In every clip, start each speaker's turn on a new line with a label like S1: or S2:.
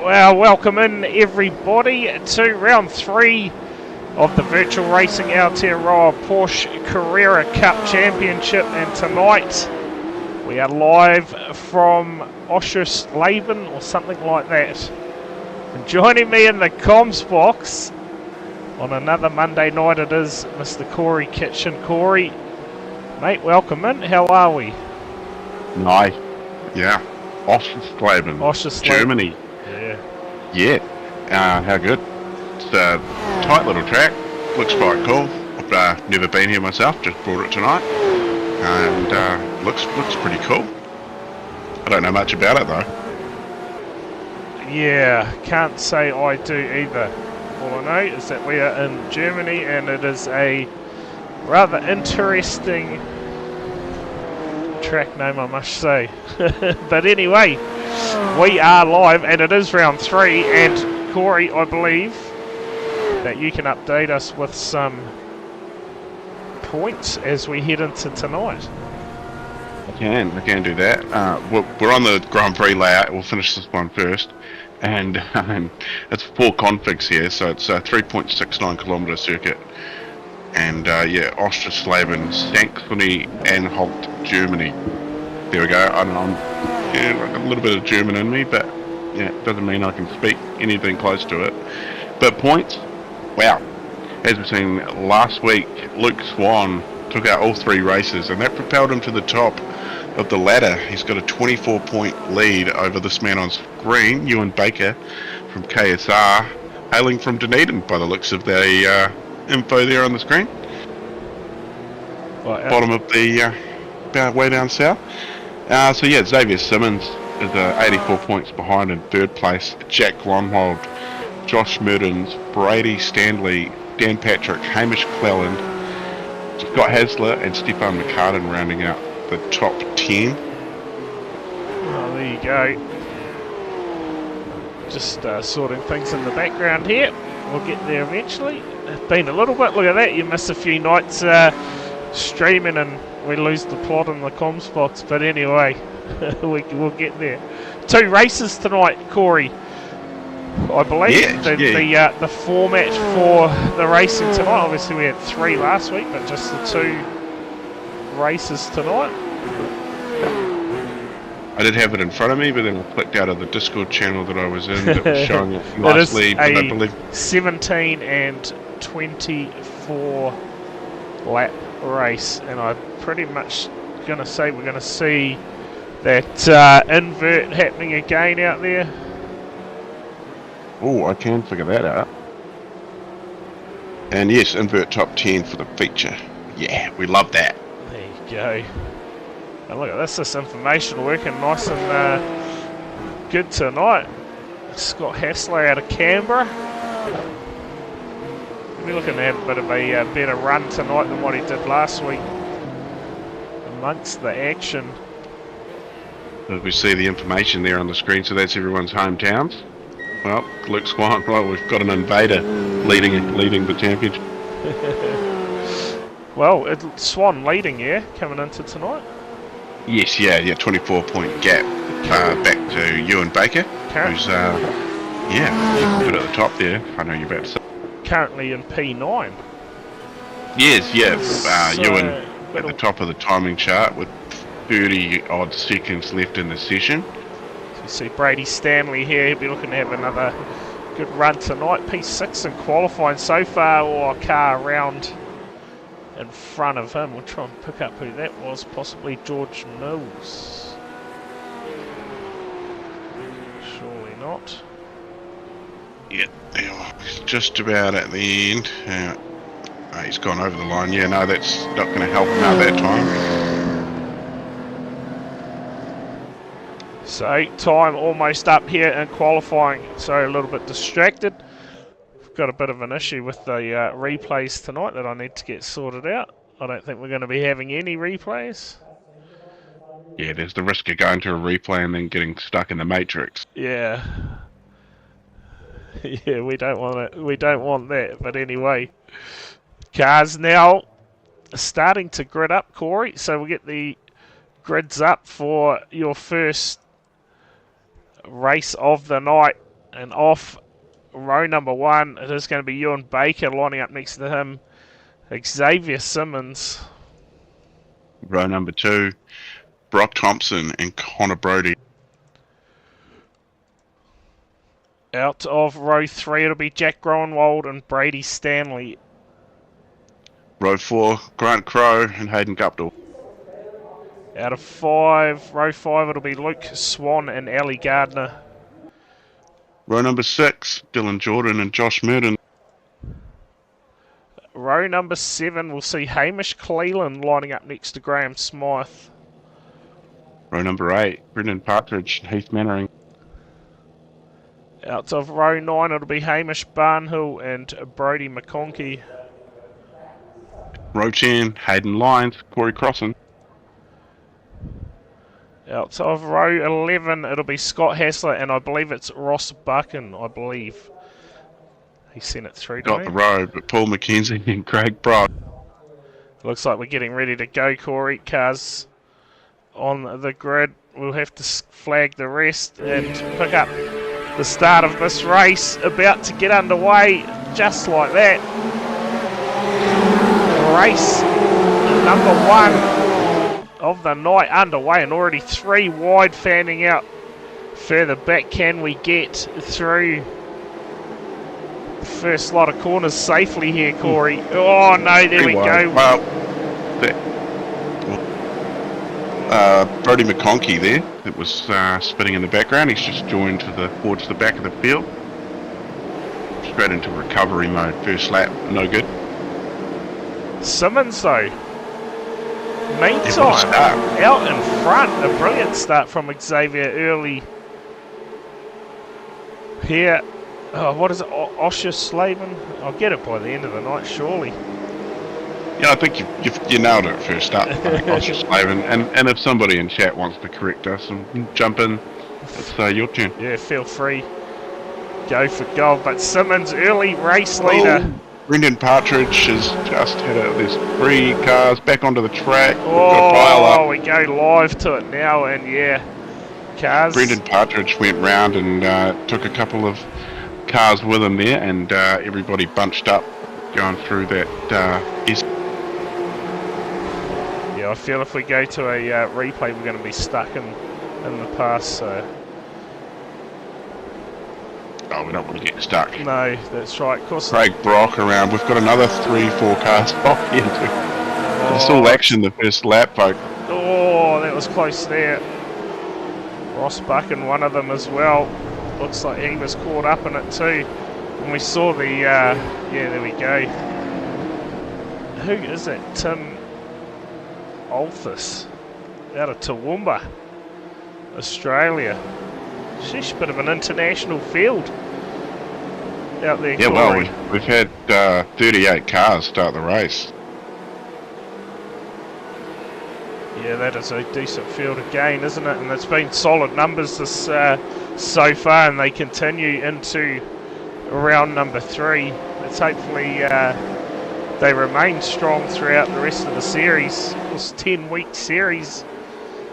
S1: Well, welcome in everybody to round 3 of the virtual racing VRA Porsche Carrera Cup Championship, and tonight we are live from Oschersleben or something like that. And joining me in the comms box on another Monday night it is Mr. Corey Kitchen. Corey, mate, welcome in. How are we?
S2: Nice. Yeah. Oschersleben, Germany. Yeah. How good. It's a tight little track. Looks quite cool. I've never been here myself, just brought it tonight. And looks pretty cool. I don't know much about it though.
S1: Yeah, can't say I do either. All I know is that we are in Germany and it is a rather interesting track name, I must say. But anyway, we are live and it is round 3, and Corey, I believe that you can update us with some points as we head into tonight.
S2: I can do that. We're on the Grand Prix layout. We'll finish this one first. And it's 4 configs here, so it's a 3.69 kilometre circuit. And yeah, Oschersleben, Saxony-Anhalt, Germany. There we go. I don't know. Yeah, I've got a little bit of German in me, but yeah, it doesn't mean I can speak anything close to it. But points, wow. As we've seen last week, Luke Swan took out all 3 races, and that propelled him to the top of the ladder. He's got a 24-point lead over this man on screen, Ewan Baker from KSR, hailing from Dunedin by the looks of the info there on the screen. Well, bottom of the way down south. So yeah, Xavier Simmons is 84 points behind in 3rd place. Jack Lonhold, Josh Mertens, Brady Stanley, Dan Patrick, Hamish Cleland, Scott Hasler and Stefan McCartan rounding out the top 10.
S1: Oh, there you go. Just sorting things in the background here. We'll get there eventually. It's been a little bit, look at that, you miss a few nights streaming and we lose the plot in the comms box, but anyway, we'll get there. 2 races tonight, Corey, I believe. The format for the racing tonight, obviously we had 3 last week, but just the 2 races tonight.
S2: I did have it in front of me, but then I clicked out of the Discord channel that I was in that was showing it nicely. But I believe 17 and 24 lap race, and I'm pretty much going to say we're going to see that invert happening again out there. Oh, I can figure that out. And yes, invert top 10 for the feature. Yeah, we love that.
S1: There you go. And look at this information working nice and good tonight. Scott Hasler out of Canberra. We're looking to have a bit of a better run tonight than what he did last week amongst the action.
S2: As we see the information there on the screen, so that's everyone's hometowns. Well, Luke Swan, right, we've got an invader leading the championship.
S1: Well, it's Swan leading, yeah, coming into tonight.
S2: Yes, yeah, 24-point gap back to Ewan Baker, who's good at the top there. I know you're about to say.
S1: Currently in P9.
S2: Yes, Ewan at the top of the timing chart with 30 odd seconds left in the session.
S1: So you see Brady Stanley here, he'll be looking to have another good run tonight. P6 in qualifying so far, or a car around in front of him. We'll try and pick up who that was, possibly George Mills. Surely not.
S2: Yeah, he's just about at the end. He's gone over the line. Yeah, no, that's not going to help him out that time.
S1: So, time almost up here in qualifying. So, a little bit distracted. We've got a bit of an issue with the replays tonight that I need to get sorted out. I don't think we're going to be having any replays.
S2: Yeah, there's the risk of going to a replay and then getting stuck in the matrix.
S1: Yeah. Yeah, we don't want it. We don't want that. But anyway, cars now starting to grid up, Corey. So we'll get the grids up for your first race of the night And off row number 1, it is going to be Ewan Baker lining up next to him. Xavier Simmons.
S2: Row number 2, Brock Thompson and Connor Brody.
S1: Out of row 3, it'll be Jack Groenwald and Brady Stanley.
S2: Row 4, Grant Crowe and Hayden Guptill.
S1: Out of 5, row 5, it'll be Luke Swan and Ali Gardner.
S2: Row number 6, Dylan Jordan and Josh Murden.
S1: Row number 7, we'll see Hamish Cleland lining up next to Graham Smythe.
S2: Row number 8, Brendan Partridge and Heath Mannering.
S1: Out of row 9, it'll be Hamish Barnhill and Brody McConkey.
S2: Row 10, Hayden Lyons, Corey Crossan.
S1: Out of row 11, it'll be Scott Hassler, and I believe it's Ross Buchan, I believe. He sent it through to
S2: Got
S1: me.
S2: the row, but Paul McKenzie and Craig Brock.
S1: Looks like we're getting ready to go, Corey. Cars on the grid. We'll have to flag the rest and pick up the start of this race. About to get underway, just like that. Race number 1 of the night underway, and already 3 wide fanning out further back. Can we get through the first lot of corners safely here, Corey? Oh no, there we go.
S2: Well, Brody McConkey there, that was spinning in the background. He's just joined towards the back of the field. Straight into recovery mode. First lap, no good.
S1: Simmons though, meantime, out in front. A brilliant start from Xavier early here. Oh, what is it? Oschersleben? I'll get it by the end of the night, surely.
S2: Yeah, I think you nailed it first up. Oschersleben. And if somebody in chat wants to correct us and jump in, it's your turn.
S1: Yeah, feel free. Go for gold. But Simmons, early race leader.
S2: Oh, Brendan Partridge has just had there's 3 cars back onto the track.
S1: Oh, we go live to it now, and yeah, cars.
S2: Brendan Partridge went round and took a couple of cars with him there, and everybody bunched up going through that
S1: Yeah, I feel if we go to a replay, we're going to be stuck in the past. So.
S2: Oh, we don't want to get stuck.
S1: No, that's right. Of course.
S2: Craig Brock around. We've got another 3-4 cars off here too. It's all action the first lap, folks.
S1: Oh, that was close there. Ross Buchan, one of them as well. Looks like he was caught up in it too. And we saw the, yeah, there we go. Who is it? Tim Alphys out of Toowoomba, Australia. Sheesh, bit of an international field out there.
S2: Yeah,
S1: Corey.
S2: well, we've had 38 cars start the race.
S1: Yeah, that is a decent field again, isn't it? And it's been solid numbers this so far, and they continue into round number 3. Let's hopefully they remain strong throughout the rest of the series. This 10-week series,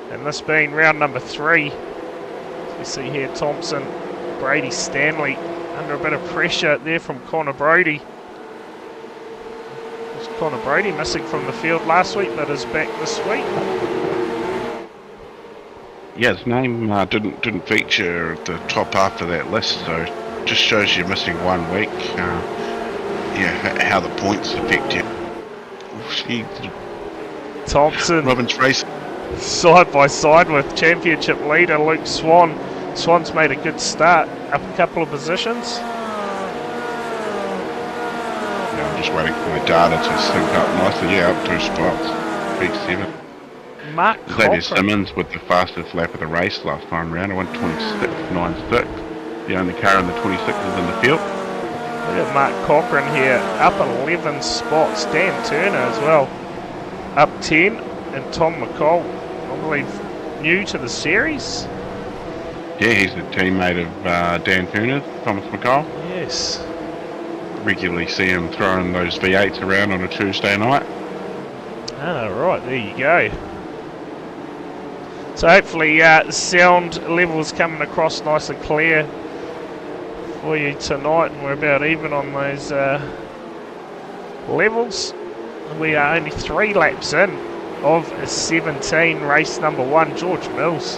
S1: and this being round number 3. You see here Thompson, Brady Stanley under a bit of pressure there from Connor Brody. Was Connor Brody missing from the field last week, but is back this week.
S2: Yeah, his name didn't feature at the top after that list, so just shows you're missing 1 week. Yeah, how the points affect you.
S1: Thompson,
S2: Robin's race.
S1: Side by side with championship leader Luke Swan. Swan's made a good start, up a couple of positions.
S2: Yeah, I'm just waiting for my data to sync up nicely. Yeah, up 2 spots. P7.
S1: Mark
S2: Xavier
S1: Cochran.
S2: Simmons with the fastest lap of the race last time round. I went 26.96. The only car in the 26s in the field.
S1: Look at Mark Cochran here, up 11 spots. Dan Turner as well, up 10. And Tom McCall, I believe, new to the series.
S2: Yeah, he's a teammate of Dan Turner, Thomas McCall.
S1: Yes.
S2: Regularly see him throwing those V8s around on a Tuesday night.
S1: Ah, right, there you go. So hopefully sound levels coming across nice and clear for you tonight, and we're about even on those levels. We are only 3 laps in of 17, race number 1. George Mills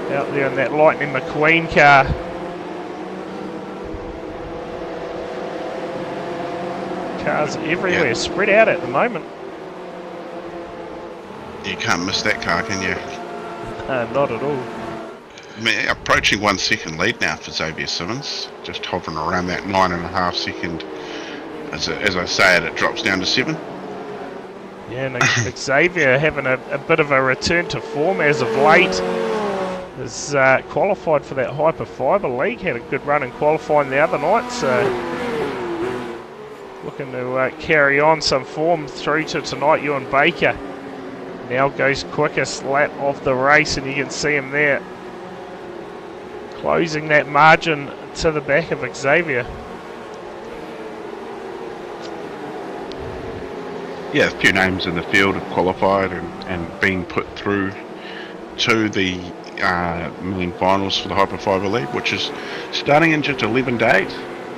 S1: out there in that Lightning McQueen car. Cars everywhere, spread out at the moment.
S2: You can't miss that car, can you?
S1: Not at all.
S2: Approaching 1 second lead now for Xavier Simmons, just hovering around that 9.5 second. As I say it drops down to 7.
S1: Yeah, and Xavier having a bit of a return to form as of late. Has qualified for that Hyperfiber League, had a good run in qualifying the other night, so looking to carry on some form through to tonight. Ewan Baker now goes quickest lap of the race, and you can see him there closing that margin to the back of Xavier.
S2: Yeah, a few names in the field have qualified and been put through to the Million Finals for the Hyperfiber League, which is starting in just 11 days.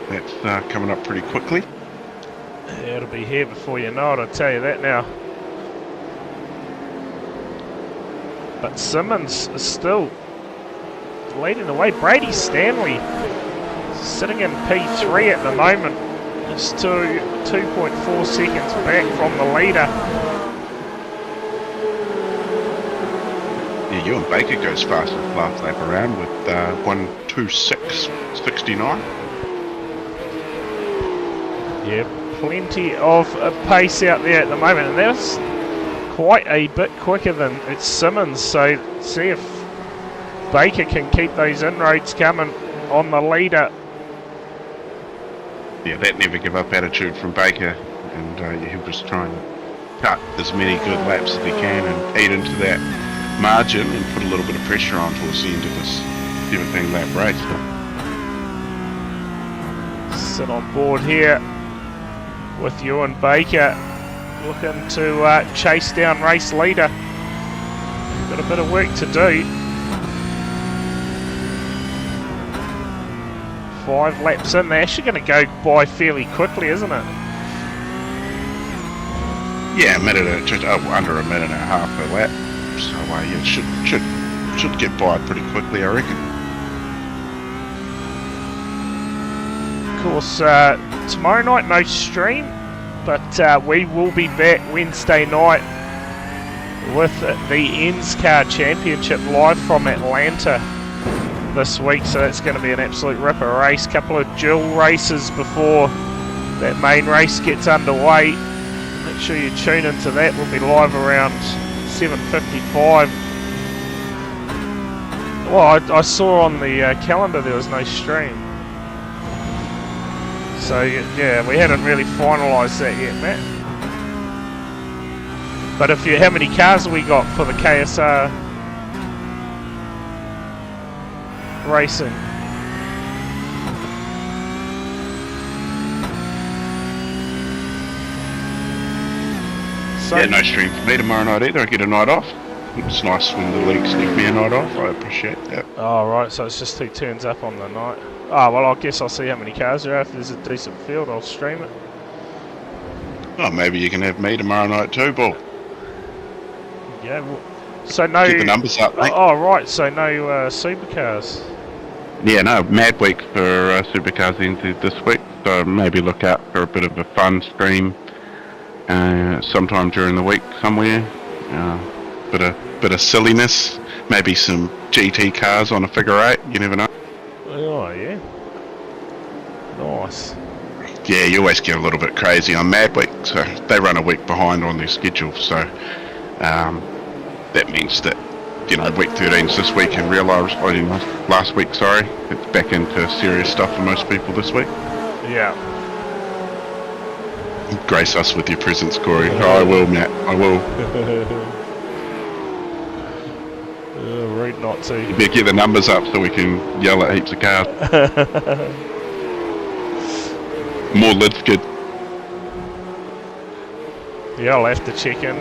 S2: That's coming up pretty quickly.
S1: Yeah, it'll be here before you know it, I'll tell you that now. But Simmons is still leading the way. Brady Stanley sitting in P3 at the moment. Just 2.4 seconds back from the leader.
S2: Yeah, Ewan Baker goes fast as last lap around with 1:26.69.
S1: Yeah, plenty of pace out there at the moment, and that's quite a bit quicker than it's Simmons. So see if Baker can keep those inroads coming on the leader.
S2: Yeah, that never give up attitude from Baker, and he was trying to cut as many good laps as he can and eat into that margin and put a little bit of pressure on towards the end of this 17 lap race.
S1: Sit on board here with Ewan Baker, looking to chase down race leader. Got a bit of work to do. 5 laps in, they're actually going to go by fairly quickly, isn't it?
S2: Yeah, just under a minute and a half per lap. So yeah, should get by pretty quickly, I reckon.
S1: Of course, tomorrow night no stream, but we will be back Wednesday night with the NSCAR Championship live from Atlanta this week, so that's going to be an absolute ripper race. Couple of dual races before that main race gets underway. Make sure you tune into that. We'll be live around 7:55. Well, I saw on the calendar there was no stream, so yeah, we hadn't really finalised that yet, Matt. But how many cars have we got for the KSR racing? So,
S2: yeah, no stream for me tomorrow night either. I get a night off. It's nice when the leagues give me a night off. I appreciate that.
S1: Oh, right, so it's just who turns up on the night. Oh, well, I guess I'll see how many cars there are. If there's a decent field, I'll stream it.
S2: Oh, maybe you can have me tomorrow night too, Bull.
S1: Yeah, well, so no...
S2: Get the numbers up, mate.
S1: Oh, right, so no supercars.
S2: Yeah, no, mad week for supercars ended this week. So maybe look out for a bit of a fun stream sometime during the week somewhere. Bit of silliness. Maybe some GT cars on a figure 8. You never know.
S1: Oh, yeah. Nice.
S2: Yeah, you always get a little bit crazy on Mad Week, so they run a week behind on their schedule, so that means that, week 13's this week and last week, sorry, it's back into serious stuff for most people this week.
S1: Yeah.
S2: Grace us with your presence, Corey. Oh, I will, Matt, I will.
S1: Rude not to.
S2: You better get the numbers up so we can yell at heaps of cars. More lid's good.
S1: Yeah, I'll have to check in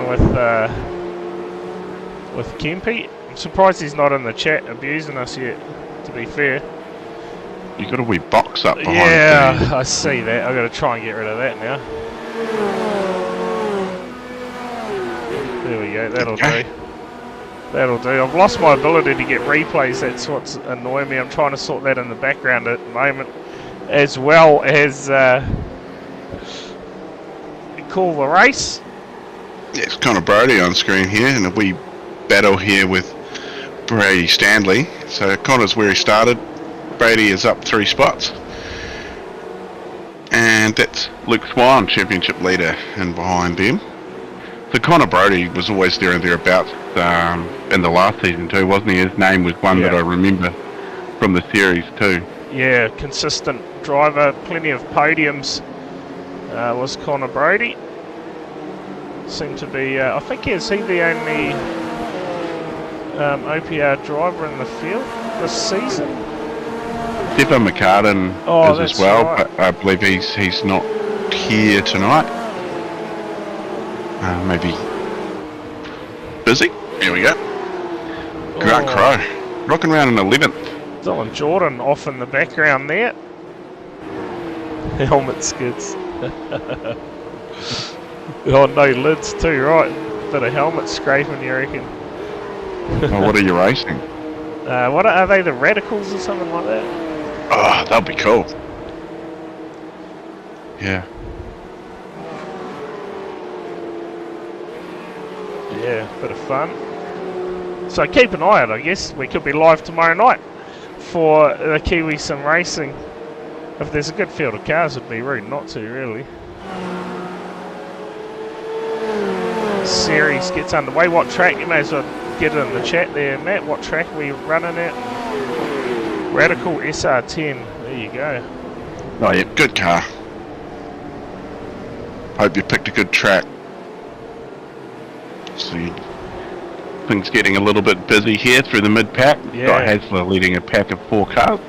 S1: with Kempy. I'm surprised he's not in the chat abusing us yet. to be fair.
S2: You got a wee box up behind.
S1: Yeah, I see that. I've got to try and get rid of that now. There we go. That'll do. That'll do. I've lost my ability to get replays. That's what's annoying me. I'm trying to sort that in the background at the moment, as well as call the race.
S2: Yeah, it's Connor Brody on screen here, and a wee battle here with Brady Stanley. So Connor's where he started. Brady is up 3 spots. And that's Luke Swan, championship leader, and behind them. So Connor Brody was always there and thereabouts in the last season too, wasn't he? His name was one that I remember from the series too.
S1: Yeah, consistent driver, plenty of podiums was Connor Brody. Seemed to be, I think is he the only OPR driver in the field this season?
S2: Stephen McCartan is as well,
S1: right.
S2: but I believe he's not here tonight. Maybe busy. Here we go. Grant Crow, rocking around in 11th.
S1: Dylan Jordan off in the background there. Helmet skids. Oh, no lids too, right? Bit of helmet scraping, you reckon?
S2: Well, what are you racing?
S1: What are they? The Radicals or something like that?
S2: Oh, that'll be cool. Yeah.
S1: Yeah, bit of fun. So keep an eye out, I guess. We could be live tomorrow night for the Kiwi Sim Racing. If there's a good field of cars, it'd be rude not to, really. Series gets underway. What track? You may as well get it in the chat there, Matt. What track are we running at? Radical SR10. There you go.
S2: Oh, yeah, good car. Hope you picked a good track. See, things getting a little bit busy here through the mid-pack.
S1: Yeah.
S2: Got Hasler leading a pack of 4 cars.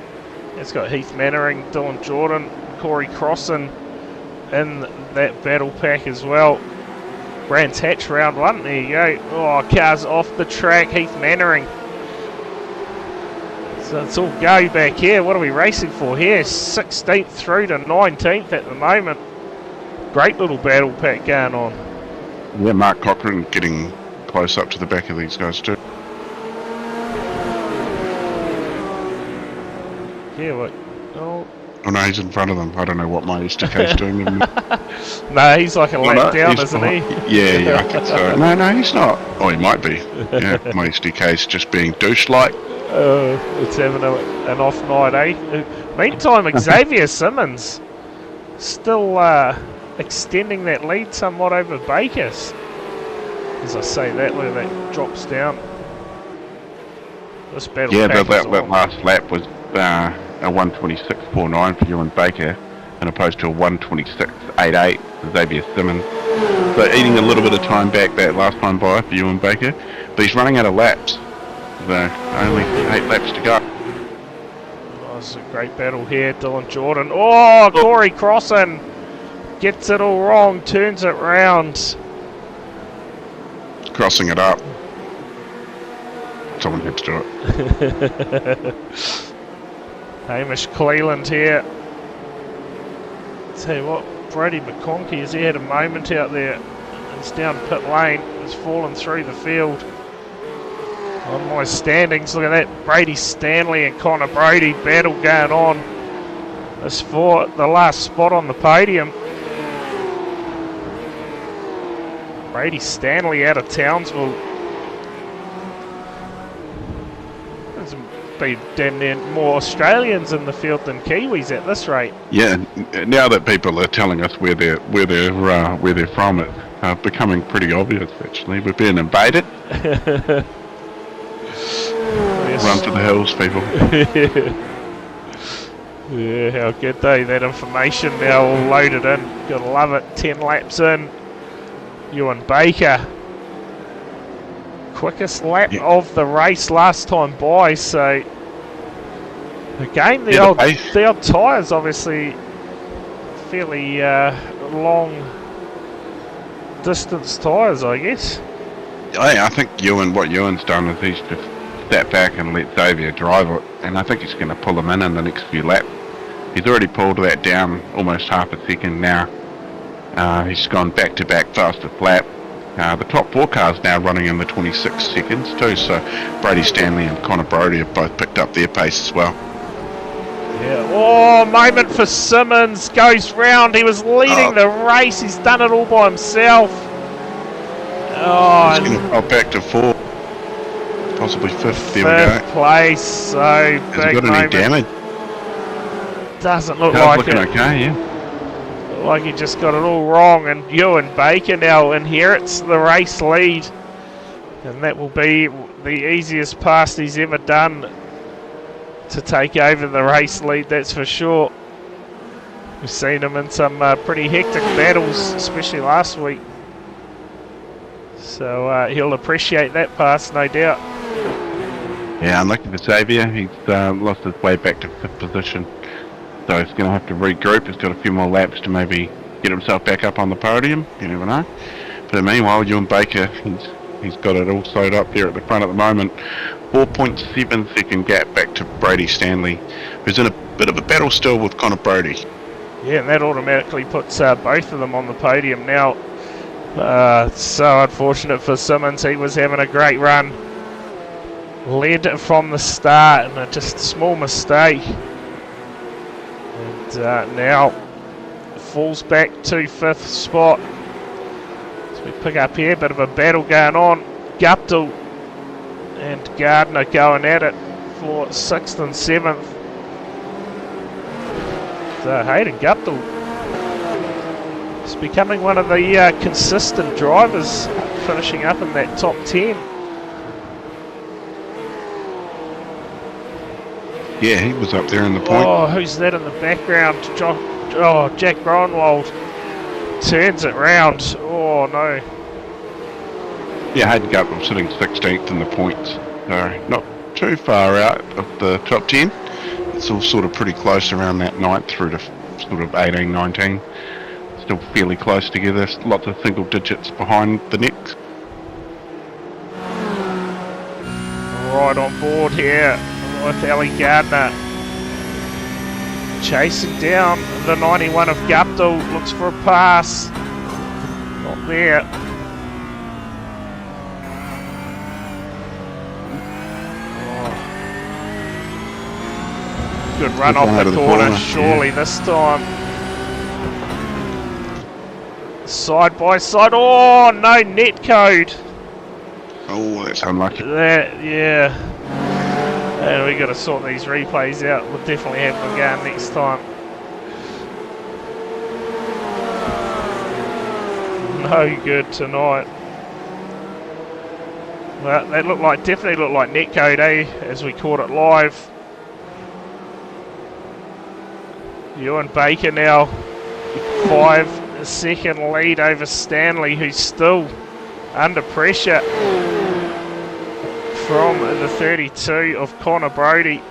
S1: It's got Heath Mannering, Dylan Jordan, Corey Crossan in that battle pack as well. Brands Hatch round 1. There you go. Oh, cars off the track. Heath Mannering. So it's all go back here. What are we racing for here? 16th through to 19th at the moment. Great little battle pack going on.
S2: Yeah, Mark Cochran getting close up to the back of these guys too.
S1: Yeah, what? Oh.
S2: Oh no, he's in front of them. I don't know what my SDK's doing.
S1: No, he's like a lap down, isn't he?
S2: Yeah, I think so. No, he's not. Oh, he might be. Yeah, my SDK's just being douche-like.
S1: It's having an off night, eh? Meantime, Xavier Simmons still extending that lead somewhat over Bakers. As I say that, look, that drops down. This battle pack
S2: that last lap was a 126.49 for Ewan Baker, and opposed to a 126.88 for Xavier Simmons. So eating a little bit of time back that last time by for Ewan Baker, but he's running out of laps. So only 8 laps to go.
S1: Oh, this is a great battle here. Dylan Jordan. Oh, Corey Crossan gets it all wrong, turns it round.
S2: Crossing it up. Someone had to do it.
S1: Hamish Cleland here. Tell you what, Brady McConkey has had a moment out there. It's down pit lane. It's fallen through the field. On my standings, look at that. Brady Stanley and Connor Brady battle going on. It's for the last spot on the podium. Brady Stanley out of Townsville. There's be damn near more Australians in the field than Kiwis at this rate.
S2: Yeah, now that people are telling us where they're from, it's becoming pretty obvious. Actually, we're being invaded.
S1: Yes.
S2: Run to the hills, people.
S1: Yeah, how good they that information now all loaded in. Gotta love it. 10 laps in. Ewan Baker. Quickest lap of the race last time by, so again the old tyres obviously fairly long distance tyres, I guess.
S2: I think what Ewan's done is he's just step back and let Xavier drive it, and I think he's going to pull him in the next few laps. He's already pulled that down almost half a second now. He's gone back-to-back fastest lap. The top 4 cars now running in the 26 seconds too, so Brady Stanley and Connor Brodie have both picked up their pace as well.
S1: Yeah, oh, moment for Simmons, goes round, he was leading the race, he's done it all by himself. Oh,
S2: he's going to pop back to 4, possibly 5th, there we go.
S1: 5th place, so
S2: Has
S1: big
S2: he got
S1: moment.
S2: any damage?
S1: Doesn't look
S2: Car's
S1: like
S2: looking
S1: it.
S2: okay, yeah.
S1: Look like he just got it all wrong, and Ewan Baker now inherits the race lead. And that will be the easiest pass he's ever done to take over the race lead, that's for sure. We've seen him in some pretty hectic battles, especially last week. So he'll appreciate that pass, no doubt.
S2: Yeah, unlucky for Xavier, he's lost his way back to 5th position. So he's going to have to regroup. He's got a few more laps to maybe get himself back up on the podium. You never know. But meanwhile, Ewan Baker, he's got it all sewed up there at the front at the moment. 4.7 second gap back to Brady Stanley, who's in a bit of a battle still with Connor Brodie.
S1: Yeah, and that automatically puts both of them on the podium now. So unfortunate for Simmons. He was having a great run. Led from the start, and just a small mistake. And now falls back to 5th spot. So we pick up here, bit of a battle going on. Guptill and Gardner going at it for 6th and 7th. So Hayden Guptill is becoming one of the consistent drivers, finishing up in that top 10.
S2: Yeah, he was up there in the point.
S1: Oh, who's that in the background? Jack Gronwald turns it round. Oh no.
S2: Yeah, Hayden Guptill sitting 16th in the points. So not too far out of the top 10. It's all sort of pretty close around that 9th through to sort of 18, 19. Still fairly close together. Lots of single digits behind the next.
S1: Right on board here with Ali Gardner. Chasing down the 91 of Guptill. Looks for a pass. Not there. Good run off the corner, surely this time. Side by side. Oh, no net code.
S2: Oh, that's unlucky.
S1: Yeah. And we got to sort these replays out. We'll definitely have them going next time. No good tonight. Well, that definitely looked like netcode, as we caught it live. Ewan Baker now 5-second lead over Stanley, who's still under pressure from the 32 of Connor Brodie.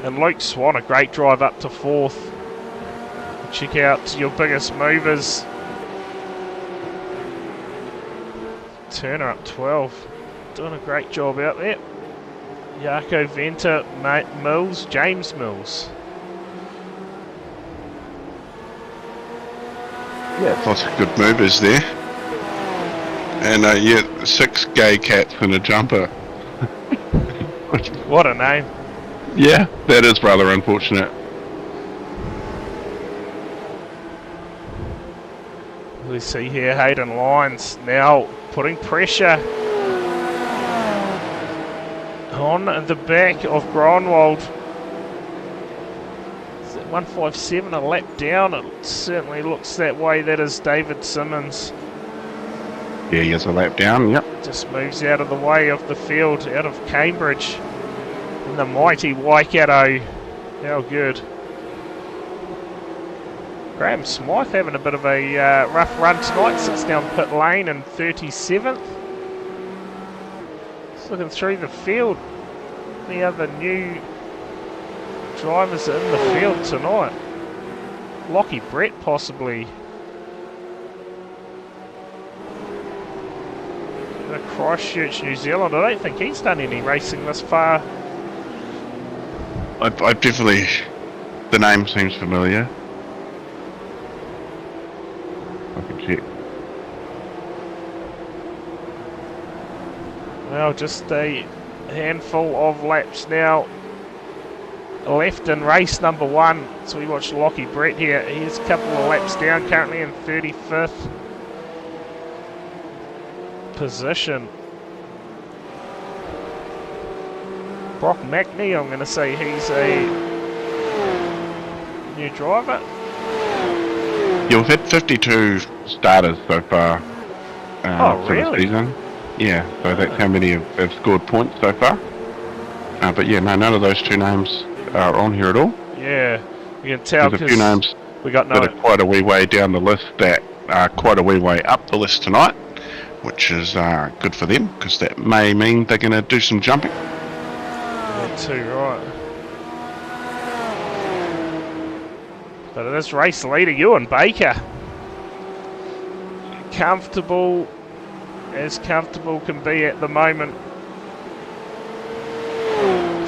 S1: And Luke Swan, a great drive up to 4th. Check out your biggest movers. Turner up 12. Doing a great job out there. Jaco Venter, Mills, James Mills.
S2: Yeah, lots of good movers there. And yeah, 6 gay cats in a jumper.
S1: What a name.
S2: Yeah, that is rather unfortunate.
S1: We see here Hayden Lyons now putting pressure on the back of Gronwald. 157, a lap down. It certainly looks that way. That is David Simmons.
S2: Yeah, he has a lap down, yep.
S1: Just moves out of the way of the field, out of Cambridge. And the mighty Waikato. How good. Graham Smythe having a bit of a rough run tonight. Sits down pit lane in 37th. Just looking through the field. The other new drivers in the field tonight. Lockie Brett possibly. A Christchurch, New Zealand. I don't think he's done any racing this far.
S2: I definitely... The name seems familiar. I can check.
S1: Well, just a handful of laps now left in race number 1. So we watch Lockie Brett here. He's a couple of laps down, currently in 35th position. Brock Mackney, I'm going to say he's a new driver.
S2: Yeah, we've had 52 starters so far for the season. Yeah, so that's how many have scored points so far. But yeah, no, none of those two names are on here at all.
S1: Yeah, you can tell
S2: there's a few names
S1: we got
S2: that are quite a wee way down the list that are quite a wee way up the list tonight, which is good for them because that may mean they're going to do some jumping.
S1: Too right. But it is race leader Ewan Baker. Comfortable can be at the moment.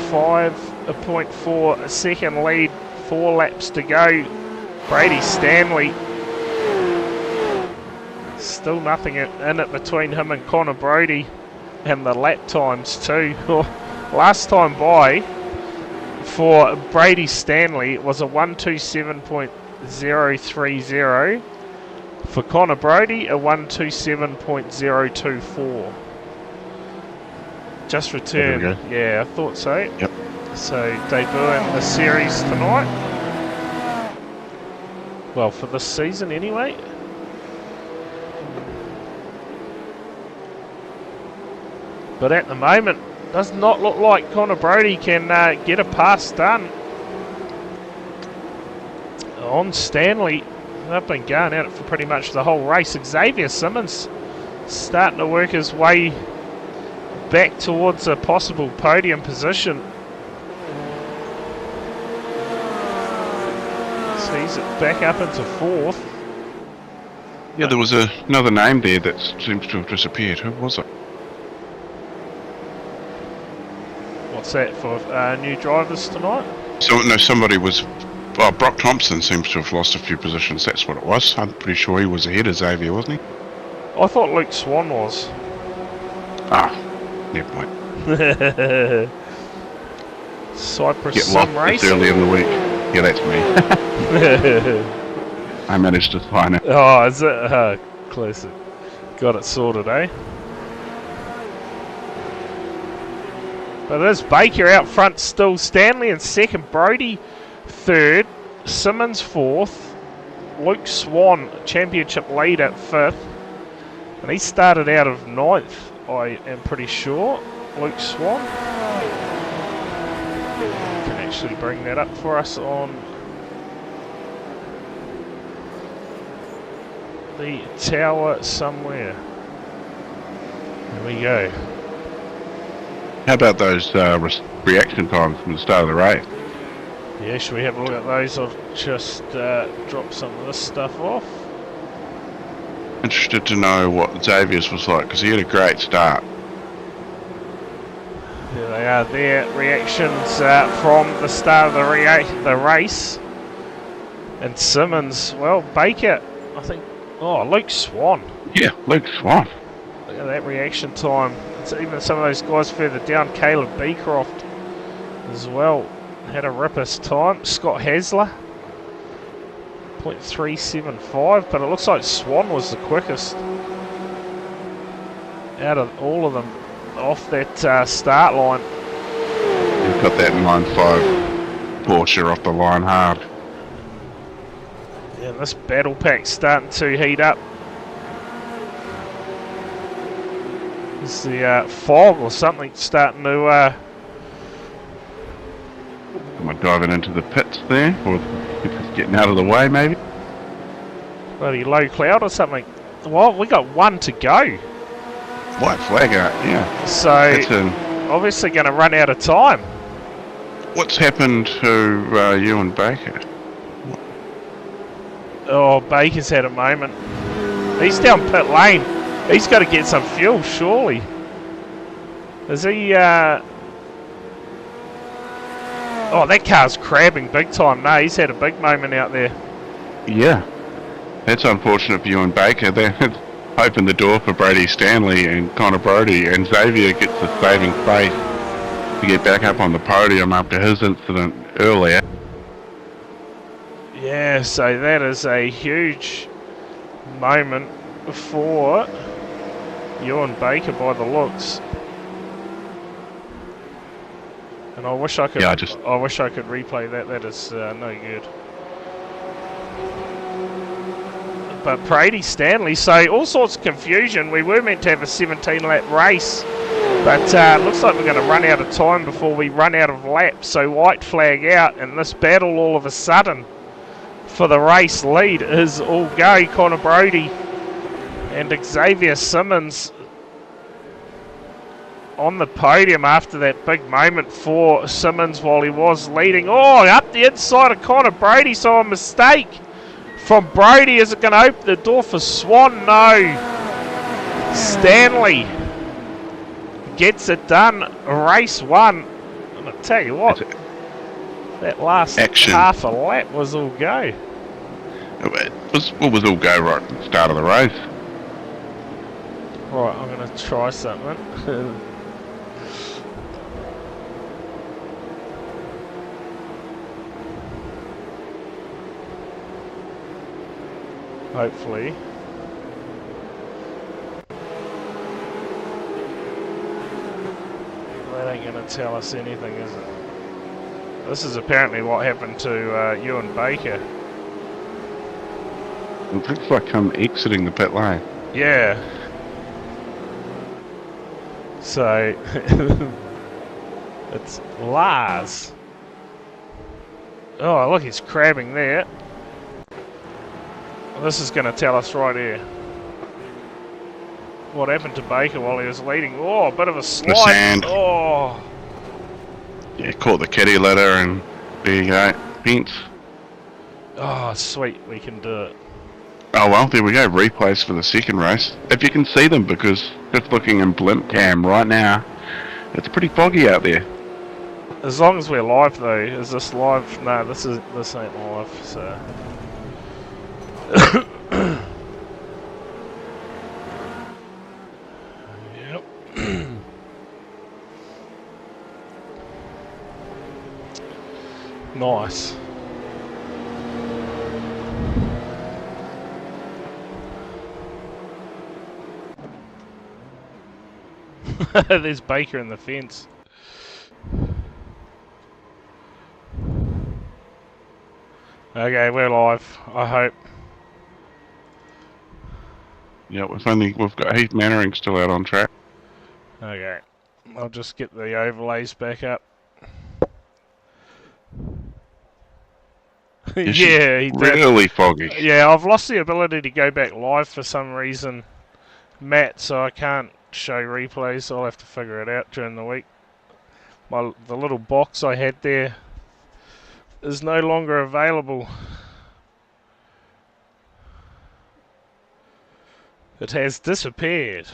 S1: 5.4 second lead, 4 laps to go. Brady Stanley. Still nothing in it between him and Connor Brodie, and the lap times too. Last time by for Brady Stanley it was a 127.030. For Connor Brodie, a 127.024. Just returned. Yeah, I thought so.
S2: Yep.
S1: So debuting the series tonight. Well, for this season anyway. But at the moment, does not look like Connor Brodie can get a pass done on Stanley. They've been going at it for pretty much the whole race. Xavier Simmons starting to work his way back towards a possible podium position. So he's back up into 4th.
S2: Yeah, there was another name there that seems to have disappeared. Who was it?
S1: What's that for new drivers tonight?
S2: So no, somebody was. Brock Thompson seems to have lost a few positions. That's what it was. I'm pretty sure he was ahead of Xavier, wasn't he?
S1: I thought Luke Swan was.
S2: Ah, never mind.
S1: Cyprus
S2: Get
S1: Sim
S2: lost
S1: Racing.
S2: early in the week. Yeah, that's me. I managed to find it.
S1: Oh, is it? Classic. Got it sorted, eh? But there's Baker out front still. Stanley in second. Brodie third. Simmons 4th. Luke Swan, championship lead at 5th. And he started out of 9th, I am pretty sure. Luke Swan. Can actually bring that up for us on the tower somewhere. There we go.
S2: How about those reaction times from the start of the race?
S1: Yeah, should we have a look at those? I'll just drop some of this stuff off.
S2: Interested to know what Xavier's was like because he had a great start.
S1: There they are, their reactions from the start of the race. And Simmons, well, Baker, I think. Oh, Luke Swan.
S2: Yeah, Luke Swan.
S1: Look at that reaction time. It's even some of those guys further down, Caleb Beecroft as well, had a ripper's time. Scott Hasler, 0.375, but it looks like Swan was the quickest out of all of them off that start line.
S2: He's got that 9.5 Porsche off the line hard.
S1: Yeah, and this battle pack's starting to heat up. Is the fog or something starting to...
S2: Am I driving into the pits there? Or just getting out of the way, maybe?
S1: bloody low cloud or something? Well, we got 1 to go.
S2: White flag out, yeah.
S1: So, obviously going to run out of time.
S2: What's happened to you and Baker?
S1: Oh, Baker's had a moment. He's down pit lane. He's got to get some fuel, surely. Is he, oh, that car's crabbing big time. No, he's had a big moment out there.
S2: Yeah. That's unfortunate for you and Baker. They opened the door for Brady Stanley and Connor Brody, and Xavier gets the saving faith to get back up on the podium after his incident earlier.
S1: Yeah, so that is a huge moment for Ewan Baker by the looks. And I wish I could.
S2: Yeah,
S1: I wish I could replay that. That is no good. But Brady Stanley, so all sorts of confusion. We were meant to have a 17-lap race, but looks like we're going to run out of time before we run out of laps. So white flag out, and this battle all of a sudden for the race lead is all go. Connor Brody and Xavier Simmons on the podium after that big moment for Simmons while he was leading. Oh, up the inside of Connor Brody, so a mistake from Brody. Is it going to open the door for Swan? No. Stanley gets it done. Race one. And I tell you what, that last half a lap was all go.
S2: It was all go right at the start of the race.
S1: Right, I'm going to try something. Hopefully. That ain't going to tell us anything, is it? This is apparently what happened to Ewan Baker.
S2: It looks like I'm exiting the pit lane.
S1: Yeah. So, it's Lars. Oh, look, he's crabbing there. This is going to tell us right here what happened to Baker while he was leading. Oh, a bit of a slide.
S2: The sand.
S1: Oh.
S2: Yeah, caught the kitty litter and there you go. Fence.
S1: Oh, sweet. We can do it.
S2: Oh well, there we go. Replays for the second race. If you can see them, because just looking in blimp cam right now, it's pretty foggy out there.
S1: As long as we're live though. Is this live? No, this ain't live, so. Yep. Nice. There's Baker in the fence. Okay, we're live, I hope.
S2: Yeah, we've got Heath Mannering still out on track.
S1: Okay, I'll just get the overlays back up. Yeah, he did.
S2: Really foggy.
S1: Yeah, I've lost the ability to go back live for some reason, Matt, so I can't show replays. I'll have to figure it out during the week. The little box I had there is no longer available. It has disappeared.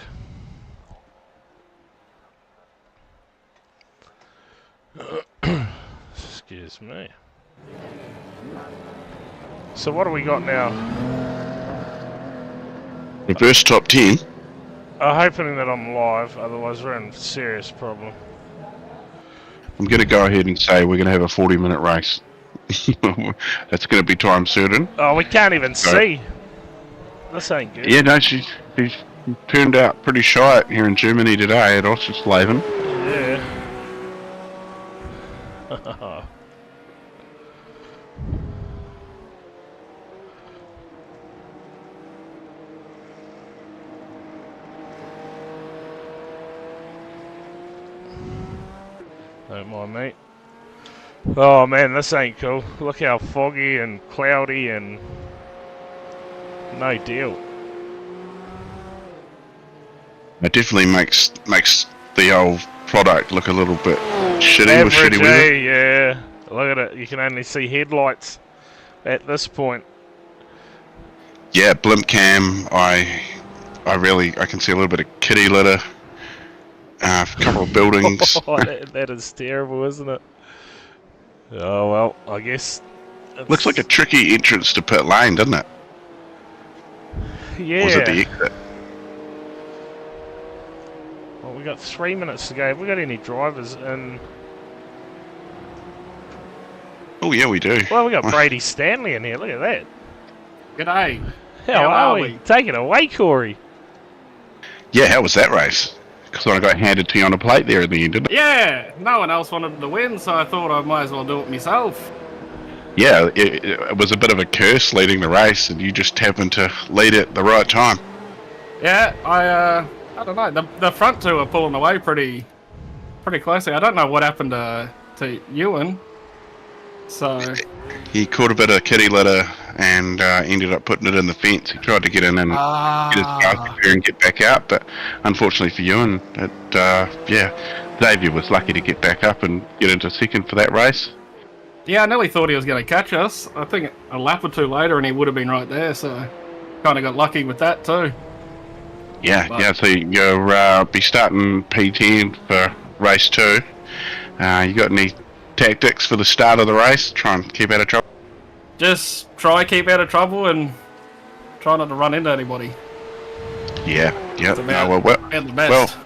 S1: Excuse me. So what do we got now?
S2: Reverse top 10.
S1: I'm hoping that I'm live, otherwise we're in a serious problem.
S2: I'm going to go ahead and say we're going to have a 40-minute race. That's going to be time certain.
S1: Oh, we can't even see. This ain't good.
S2: Yeah, no, she's turned out pretty shy here in Germany today at Oschersleben.
S1: Yeah. Don't mind, mate. Oh man, this ain't cool. Look how foggy and cloudy and no deal.
S2: It definitely makes the old product look a little bit shitty
S1: Average,
S2: with shitty weather.
S1: Yeah. Look at it. You can only see headlights at this point.
S2: Yeah, blimp cam. I can see a little bit of kitty litter. A couple of buildings.
S1: Oh, that is terrible, isn't it? Oh well, I guess.
S2: Looks like a tricky entrance to pit lane, doesn't it?
S1: Yeah.
S2: Or was it the exit?
S1: Well, we got 3 minutes to go. Have we got any drivers in?
S2: Oh yeah, we do.
S1: Well, we got Brady Stanley in here. Look at that.
S3: G'day.
S1: How are we? Take it away, Corey.
S2: Yeah, how was that race? Because I got handed to you on a plate there at the end, didn't it?
S3: Yeah, no one else wanted to win, so I thought I might as well do it myself.
S2: Yeah, it was a bit of a curse leading the race, and you just happened to lead it at the right time.
S3: Yeah, I don't know. The front two are pulling away pretty closely. I don't know what happened to Ewan. So
S2: He caught a bit of kitty litter and ended up putting it in the fence. He tried to get in and get his car there and get back out, but unfortunately for Ewan, Xavier was lucky to get back up and get into second for that race.
S3: yeah, I nearly thought he was going to catch us. I think a lap or two later, and he would have been right there. So kind of got lucky with that too.
S2: Yeah, so you'll be starting P10 for race 2. You got any tactics for the start of the race? Try and keep out of trouble?
S3: Just try keep out of trouble and try not to run into anybody.
S2: Yeah.
S3: It's about the best.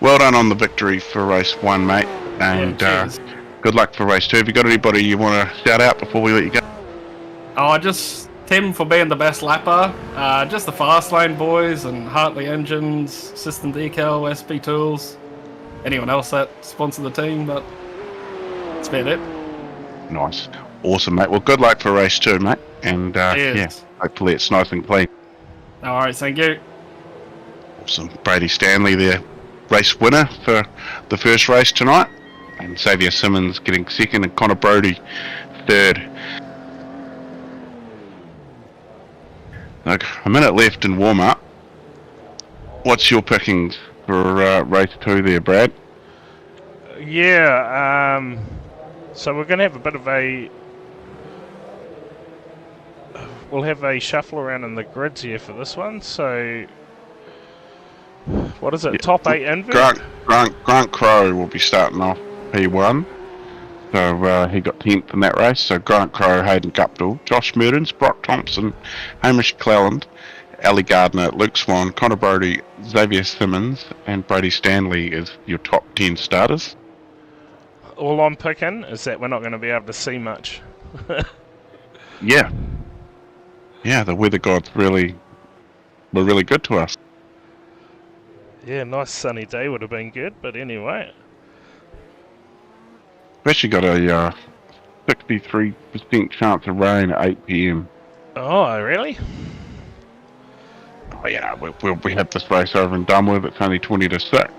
S2: Well done on the victory for race 1, mate. And
S3: cheers.
S2: good luck for race 2. Have you got anybody you want to shout out before we let you go?
S3: Oh, just Tim for being the best lapper. Just the fast lane boys and Hartley Engines, System Decal, SP Tools. Anyone else that sponsored the team, but that's about it.
S2: Nice. Awesome, mate. Well, good luck for race 2, mate. And hopefully it's nice and clean.
S3: Alright, thank you.
S2: Awesome. Brady Stanley, the race winner for the first race tonight. And Xavier Simmons getting second and Connor Brody third. Like a minute left in warm-up. What's your pickings for race 2 there, Brad?
S1: Yeah, so we're going to have a bit of a... We'll have a shuffle around in the grids here for this one, so... What is it,
S2: Yeah.
S1: top 8 invert?
S2: Grant Crowe will be starting off P1. So he got 10th in that race. So Grant Crowe, Hayden Guptill, Josh Murdens, Brock Thompson, Hamish Cleland, Ali Gardner, Luke Swan, Connor Brody, Xavier Simmons, and Brady Stanley is your top 10 starters.
S1: All I'm picking is that we're not going to be able to see much.
S2: Yeah. Yeah, the weather gods were really good to us.
S1: Yeah, nice sunny day would have been good, but anyway.
S2: We've actually got a 63% chance of rain at 8 PM.
S1: Oh, really?
S2: Oh yeah, we have this race over and done with. It's only 20 to 6.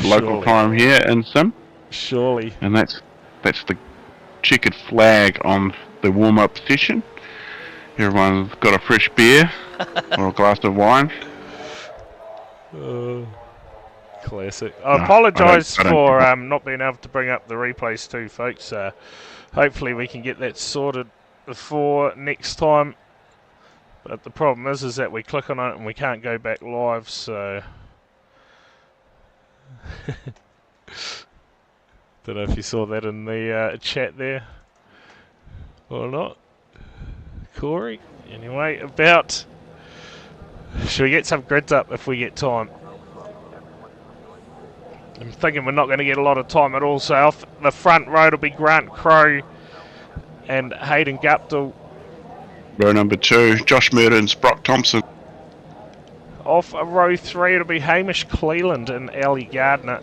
S2: Local
S1: Surely.
S2: time here in Sim.
S1: Surely.
S2: And that's the checkered flag on the warm-up session. Everyone's got a fresh beer or a glass of wine.
S1: Classic. I apologise for not being able to bring up the replays too, folks. Hopefully we can get that sorted before next time. But the problem is that we click on it and we can't go back live, so... Don't know if you saw that in the chat there or not. Corey? Anyway, about... Should we get some grids up if we get time? I'm thinking we're not going to get a lot of time at all, so off the front row will be Grant Crowe and Hayden Guptill.
S2: Row number 2, Josh Murdens, Brock Thompson.
S1: Off row 3 it'll be Hamish Cleland and Ali Gardner.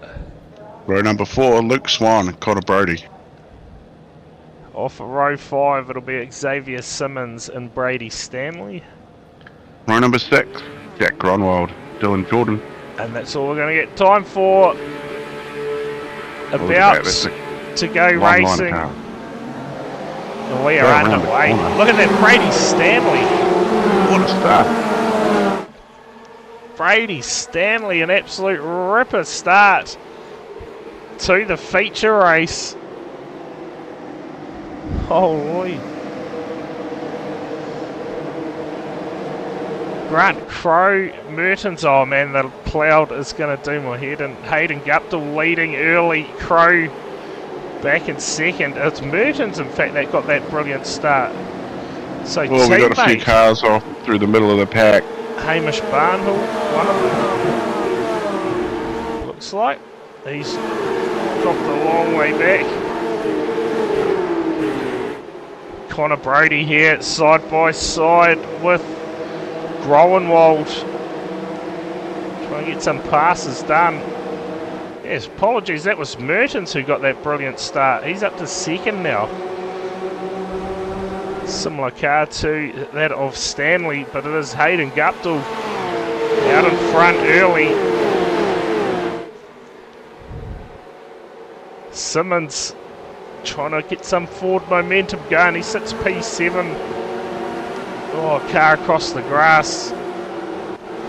S2: Row number 4, Luke Swan and Connor Brody.
S1: Off row 5 it'll be Xavier Simmons and Brady Stanley.
S2: Row number 6, Jack Gronwald, Dylan Jordan.
S1: And that's all we're going to get time for. About to go racing. And we are underway. Look at that, Brady Stanley.
S2: What a start.
S1: Brady Stanley, an absolute ripper start to the feature race. Holy. Grant Crow, Mertens, oh man, the cloud is going to do my head in. Hayden Guptill leading early, Crow back in second. It's Mertens, in fact, that got that brilliant start. So
S2: Well, we got a few cars off through the middle of the pack.
S1: Hamish Barnhill, one of them. Looks like he's dropped a long way back. Connor Brody here, side by side with Groenwald. Trying to get some passes done. Yes, apologies, that was Mertens who got that brilliant start. He's up to second now. Similar car to that of Stanley, but it is Hayden Guptill out in front early. Simmons trying to get some forward momentum going. He sits P7. Oh, car across the grass.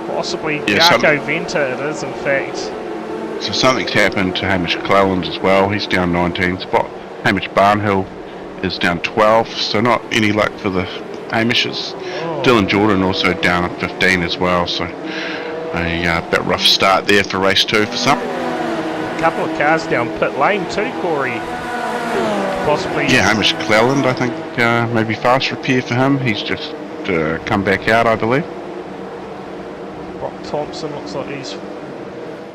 S1: Possibly Jarko Venter it is, in fact.
S2: So something's happened to Hamish Clellens as well. He's down 19 spot. Hamish Barnhill is down 12, so not any luck for the Hamishes. Oh. Dylan Jordan also down at 15 as well, so a bit rough start there for race 2 for some.
S1: A couple of cars down pit lane too, Corey. Possibly.
S2: Yeah, Hamish Cleland, I think maybe fast repair for him. He's just come back out, I believe.
S1: Brock Thompson looks like he's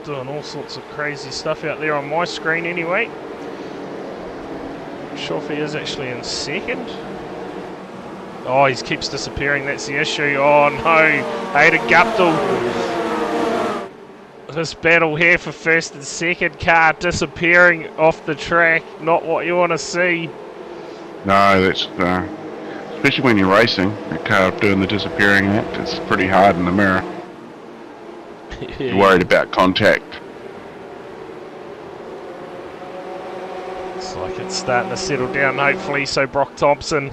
S1: doing all sorts of crazy stuff out there on my screen anyway. Not sure if he is actually in second. Oh, he keeps disappearing, that's the issue. Oh no, Hayden Guptill. This battle here for first and second, car disappearing off the track. Not what you want to see.
S2: No, that's especially when you're racing, a car doing the disappearing act, it's pretty hard in the mirror. You're worried about contact.
S1: Looks like it's starting to settle down, hopefully. So Brock Thompson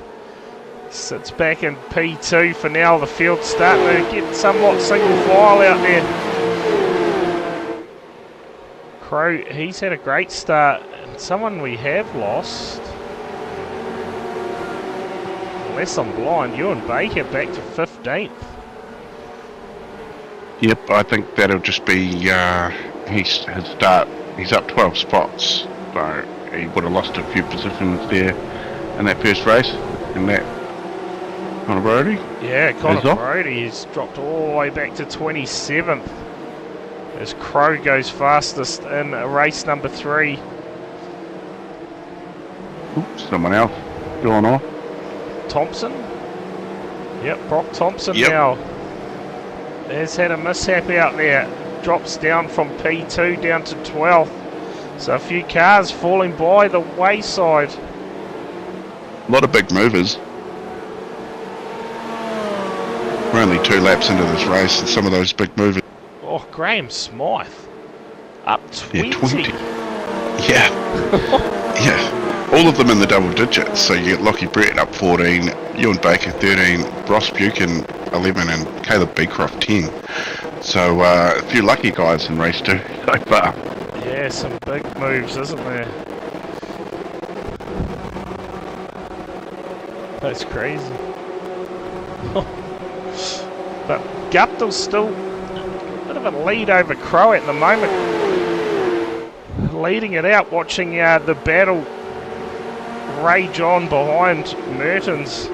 S1: sits back in P2 for now. The field's starting to get somewhat single file out there. Crow, he's had a great start. And someone we have lost, unless I'm blind, Ewan Baker back to 15th.
S2: Yep, I think that'll just be his start. He's up 12 spots, so he would have lost a few positions there in that first race. And that Connor Brody?
S1: Yeah, Connor Brody has dropped all the way back to 27th. As Crow goes fastest in race number 3.
S2: Oops, someone else going off.
S1: Thompson? Yep, Brock Thompson now. Has had a mishap out there. Drops down from P2 down to 12th. So a few cars falling by the wayside.
S2: A lot of big movers. We're only 2 laps into this race and some of those big movers.
S1: Oh, Graham Smythe. Up 20.
S2: Yeah, 20. Yeah. Yeah. All of them in the double digits. So you get Lockie Brett up 14, Ewan Baker 13, Ross Buchan 11 and Caleb Beecroft 10. So a few lucky guys in race 2 so far.
S1: Yeah, some big moves, isn't there? That's crazy. But Guptill's still a bit of a lead over Crow at the moment. Leading it out, watching the battle rage on behind Mertens.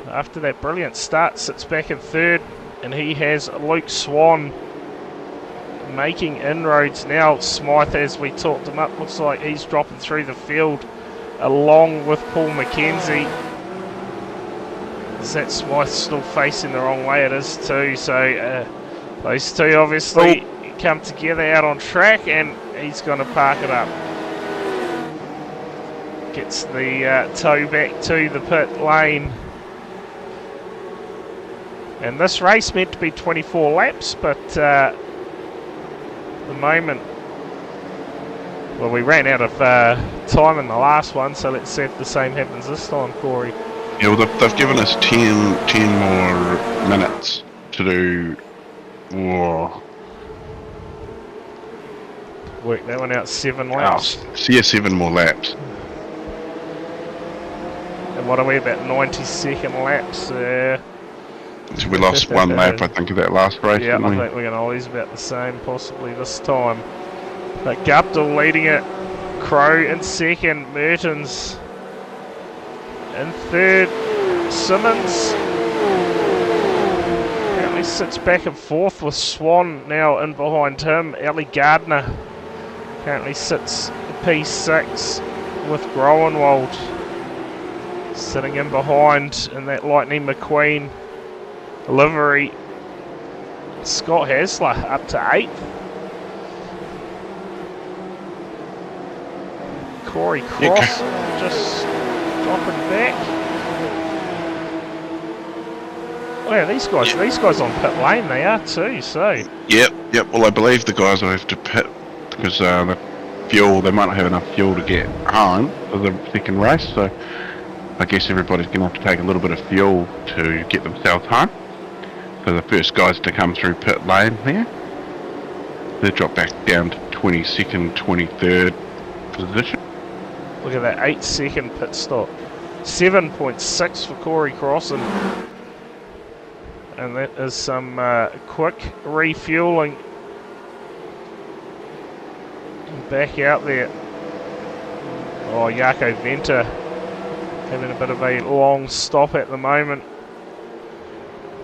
S1: After that brilliant start, sits back in 3rd, and he has Luke Swan making inroads now. Smythe, as we talked him up, looks like he's dropping through the field along with Paul McKenzie. Is that Smythe still facing the wrong way? It is too. So those two obviously come together out on track, and he's going to park it up. Gets the tow back to the pit lane. And this race meant to be 24 laps, but at the moment, well, we ran out of time in the last one, so let's see if the same happens this time, Corey.
S2: Yeah, well, they've given us 10 more minutes to do. Whoa.
S1: Work that one out, 7 laps.
S2: So yeah, 7 more laps.
S1: And what are we, about 92nd laps?
S2: So we lost one lap, I think, of that last race,
S1: Yeah,
S2: didn't
S1: I
S2: we?
S1: think we're going to lose about the same, possibly this time. But Guptill leading it. Crow in second. Mertens in third. Simmons apparently sits back and forth with Swan now in behind him. Ellie Gardner apparently sits P6 with Groenwald sitting in behind in that Lightning McQueen livery. Scott Hasler up to 8th. Corey Cross just dropping back. Oh yeah, these guys on pit lane, they are too, so.
S2: Yep. Well, I believe the guys will have to pit because the fuel, they might not have enough fuel to get home for the second race, so I guess everybody's going to have to take a little bit of fuel to get themselves home. So the first guys to come through pit lane there, they drop back down to 22nd, 23rd position.
S1: Look at that 8-second pit stop. 7.6 for Corey Cross, and that is some quick refueling. Back out there. Oh, Jaco Venter having a bit of a long stop at the moment.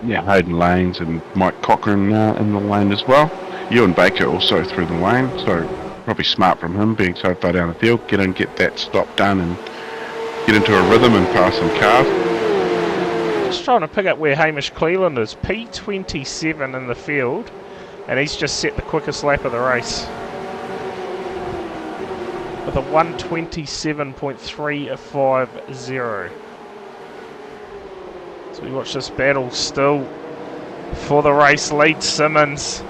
S2: Yeah, Hayden Lanes and Mike Cochran in the lane as well. Ewan Baker also through the lane, so probably smart from him being so far down the field. Get that stop done and get into a rhythm and pass some cars.
S1: Just trying to pick up where Hamish Cleland is. P27 in the field, and he's just set the quickest lap of the race with a 1:27.350. So we watch this battle still for the race lead. Simmons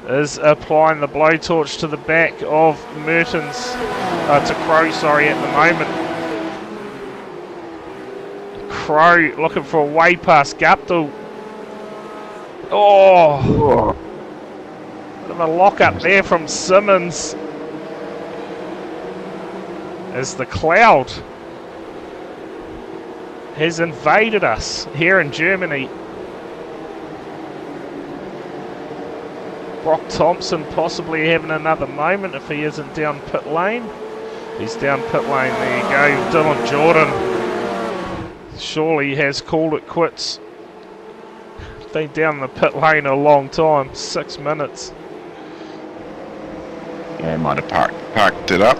S1: is applying the blowtorch to the back of Mertens, to Crow, sorry, at the moment. Crow looking for a way past Guptill. Oh! Bit of a lock up there from Simmons. As the cloud has invaded us here in Germany. Brock Thompson possibly having another moment if he isn't down pit lane. He's down pit lane, there you go. Dylan Jordan surely has called it quits. Been down the pit lane a long time, 6 minutes.
S2: Yeah, might have parked it up.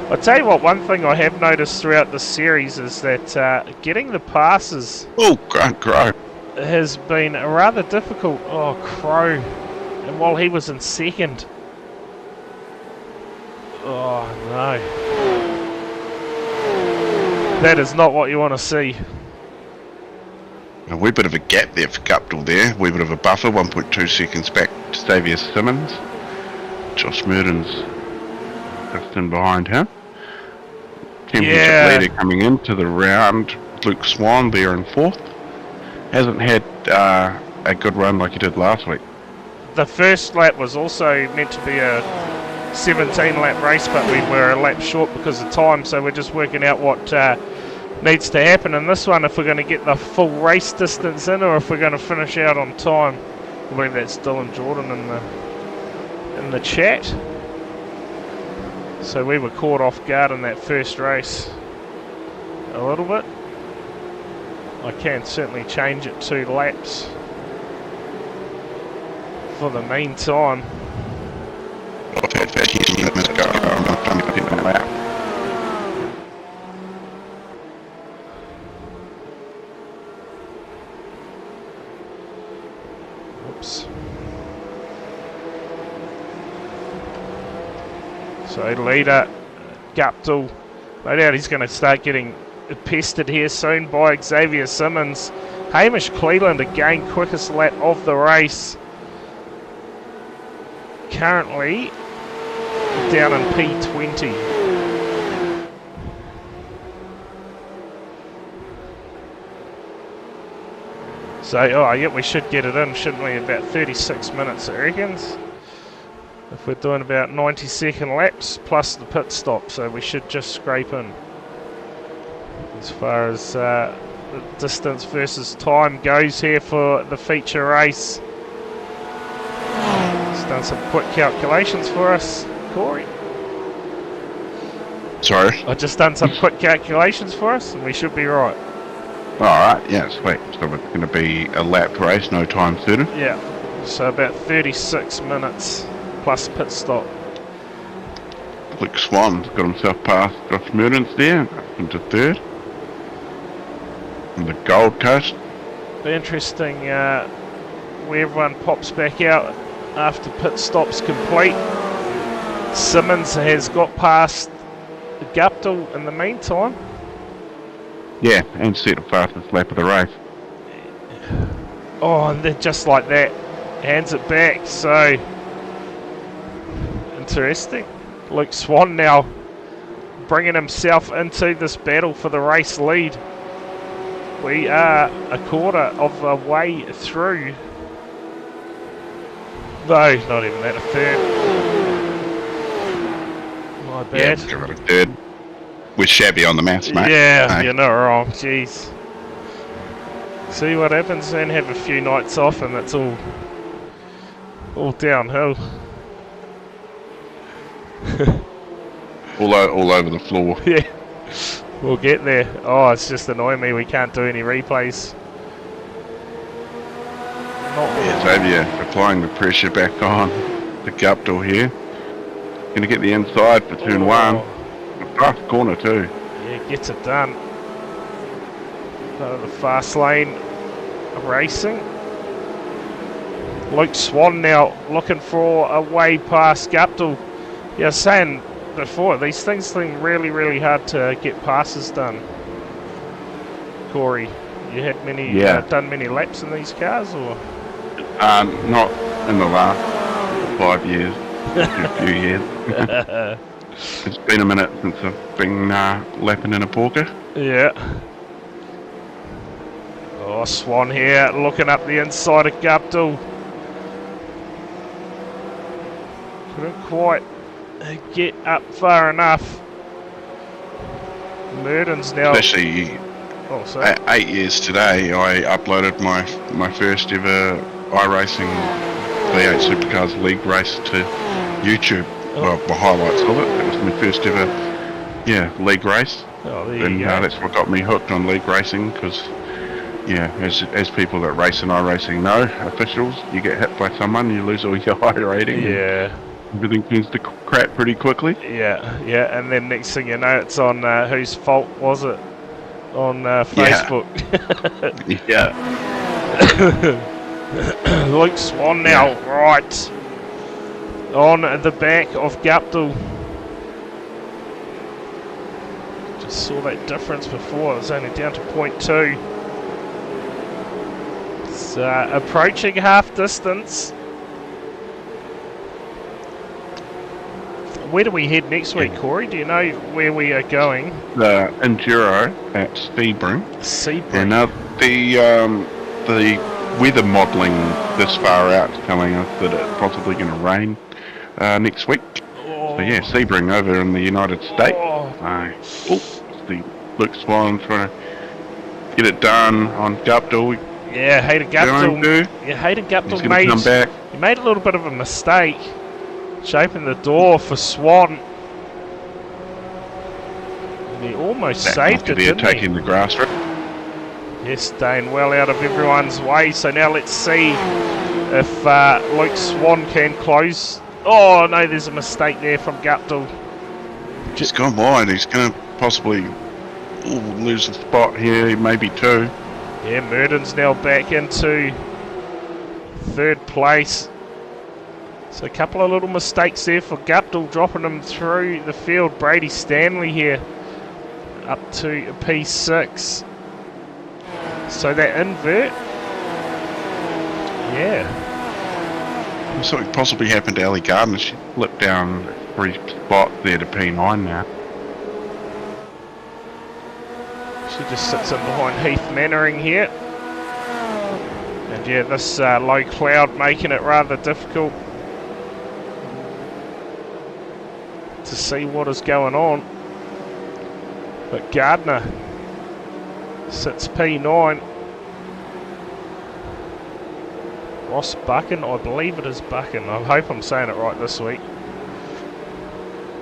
S1: I'll tell you what, one thing I have noticed throughout the series is that getting the passes
S2: Crow
S1: has been rather difficult. Oh, Crow. And while he was in second. Oh, no. That is not what you want to see.
S2: A wee bit of a gap there for Guptill there. A wee bit of a buffer, 1.2 seconds back to Xavier Simmons. Josh Mertens just in behind him. Championship leader coming into the round. Luke Swan there in 4th. Hasn't had a good run like he did last week.
S1: The first lap was also meant to be a 17-lap race, but we were a lap short because of time, so we're just working out what needs to happen in this one, if we're going to get the full race distance in or if we're going to finish out on time. I believe that's Dylan Jordan in the chat. So we were caught off guard in that first race a little bit. I can certainly change it 2 laps for the meantime.
S2: I've had 15 minutes ago. I'm not trying to get them out.
S1: Oops. So leader Guptill, no doubt he's going to start getting pestered here soon by Xavier Simmons. Hamish Cleland again, quickest lap of the race. Currently down in P20. So, oh yeah, we should get it in, shouldn't we? About 36 minutes, I reckons. If we're doing about 90-second laps plus the pit stop, so we should just scrape in as far as the distance versus time goes here for the feature race. He's done some quick calculations for us, Corey.
S2: Sorry.
S1: I've just done some quick calculations for us, and we should be right.
S2: Alright, yeah, sweet. So it's going to be a lap race, no time certain.
S1: Yeah, so about 36 minutes plus pit stop.
S2: Luke Swan's got himself past Josh Mertens there, into third. On the Gold Coast.
S1: Be interesting where everyone pops back out after pit stop's complete. Simmons has got past Guptill in the meantime.
S2: Yeah, and set the fastest lap of the race.
S1: Oh, and then just like that, hands it back. So interesting. Luke Swan now bringing himself into this battle for the race lead. We are a quarter of the way through. No, not even that, a third. My bad.
S2: Yeah, give it a third. We're shabby on the maths, mate.
S1: Yeah,
S2: Hey.
S1: you're not wrong. Jeez. See what happens and have a few nights off and it's all downhill.
S2: all over the floor.
S1: Yeah, we'll get there. Oh, it's just annoying me we can't do any replays.
S2: Yeah, Xavier applying the pressure back on the Guptill here. Going to get the inside for turn one. A fast corner too.
S1: Yeah, gets it done. Part of the fast lane racing. Luke Swan now looking for a way past Guptill. Yeah, saying before, these things seem really, really hard to get passes done. Corey, you had done many laps in these cars, or?
S2: Not in the last 5 years, a few years. It's been a minute since I've been lapping in a Porker.
S1: Yeah. Oh, Swan here looking up the inside of Guptill. Couldn't quite get up far enough. Mertens now.
S2: Actually, 8 years today, I uploaded my first ever iRacing V8 Supercars League race to YouTube. Well, the highlights of it. It was my first ever, league race.
S1: Oh, there
S2: And
S1: you go.
S2: that's what got me hooked on league racing, because, as people that race in iRacing know, officials, you get hit by someone, you lose all your high rating.
S1: Yeah.
S2: Everything turns to crap pretty quickly.
S1: Yeah, and then next thing you know, it's on whose fault was it? On Facebook.
S2: Yeah.
S1: Luke Swan now, right on the back of Guptill. Just saw that difference before. It was only down to 0.2. It's approaching half distance. Where do we head next week, Corey? Do you know where we are going?
S2: The Enduro at Sebring.
S1: Sebring.
S2: And the weather modelling this far out is telling us that it's possibly going to rain next week.
S1: Oh.
S2: So yeah, Sebring over in the United States.
S1: Oh.
S2: The Luke Swan trying to get it done on Guptill.
S1: Yeah, Hayden Guptill. Yeah, Hayden Guptill
S2: come back.
S1: He made a little bit of a mistake, shaping the door for Swan. And he almost saved it, didn't he?
S2: Taking the grass strip.
S1: Yes, staying well out of everyone's way. So now let's see if Luke Swan can close. Oh no, there's a mistake there from Guptill.
S2: Just gone wide. He's going to possibly lose a spot here, maybe two.
S1: Yeah, Mertens now back into third place. So a couple of little mistakes there for Guptill, dropping him through the field. Brady Stanley here up to P6. So that invert, yeah.
S2: Something possibly happened to Ellie Gardner. She flipped down 3 spots there to P9 now.
S1: She just sits in behind Heath Mannering here. And yeah, this low cloud making it rather difficult to see what is going on. But Gardner sits P9. Ross Buchan, I believe it is Buchan. I hope I'm saying it right this week.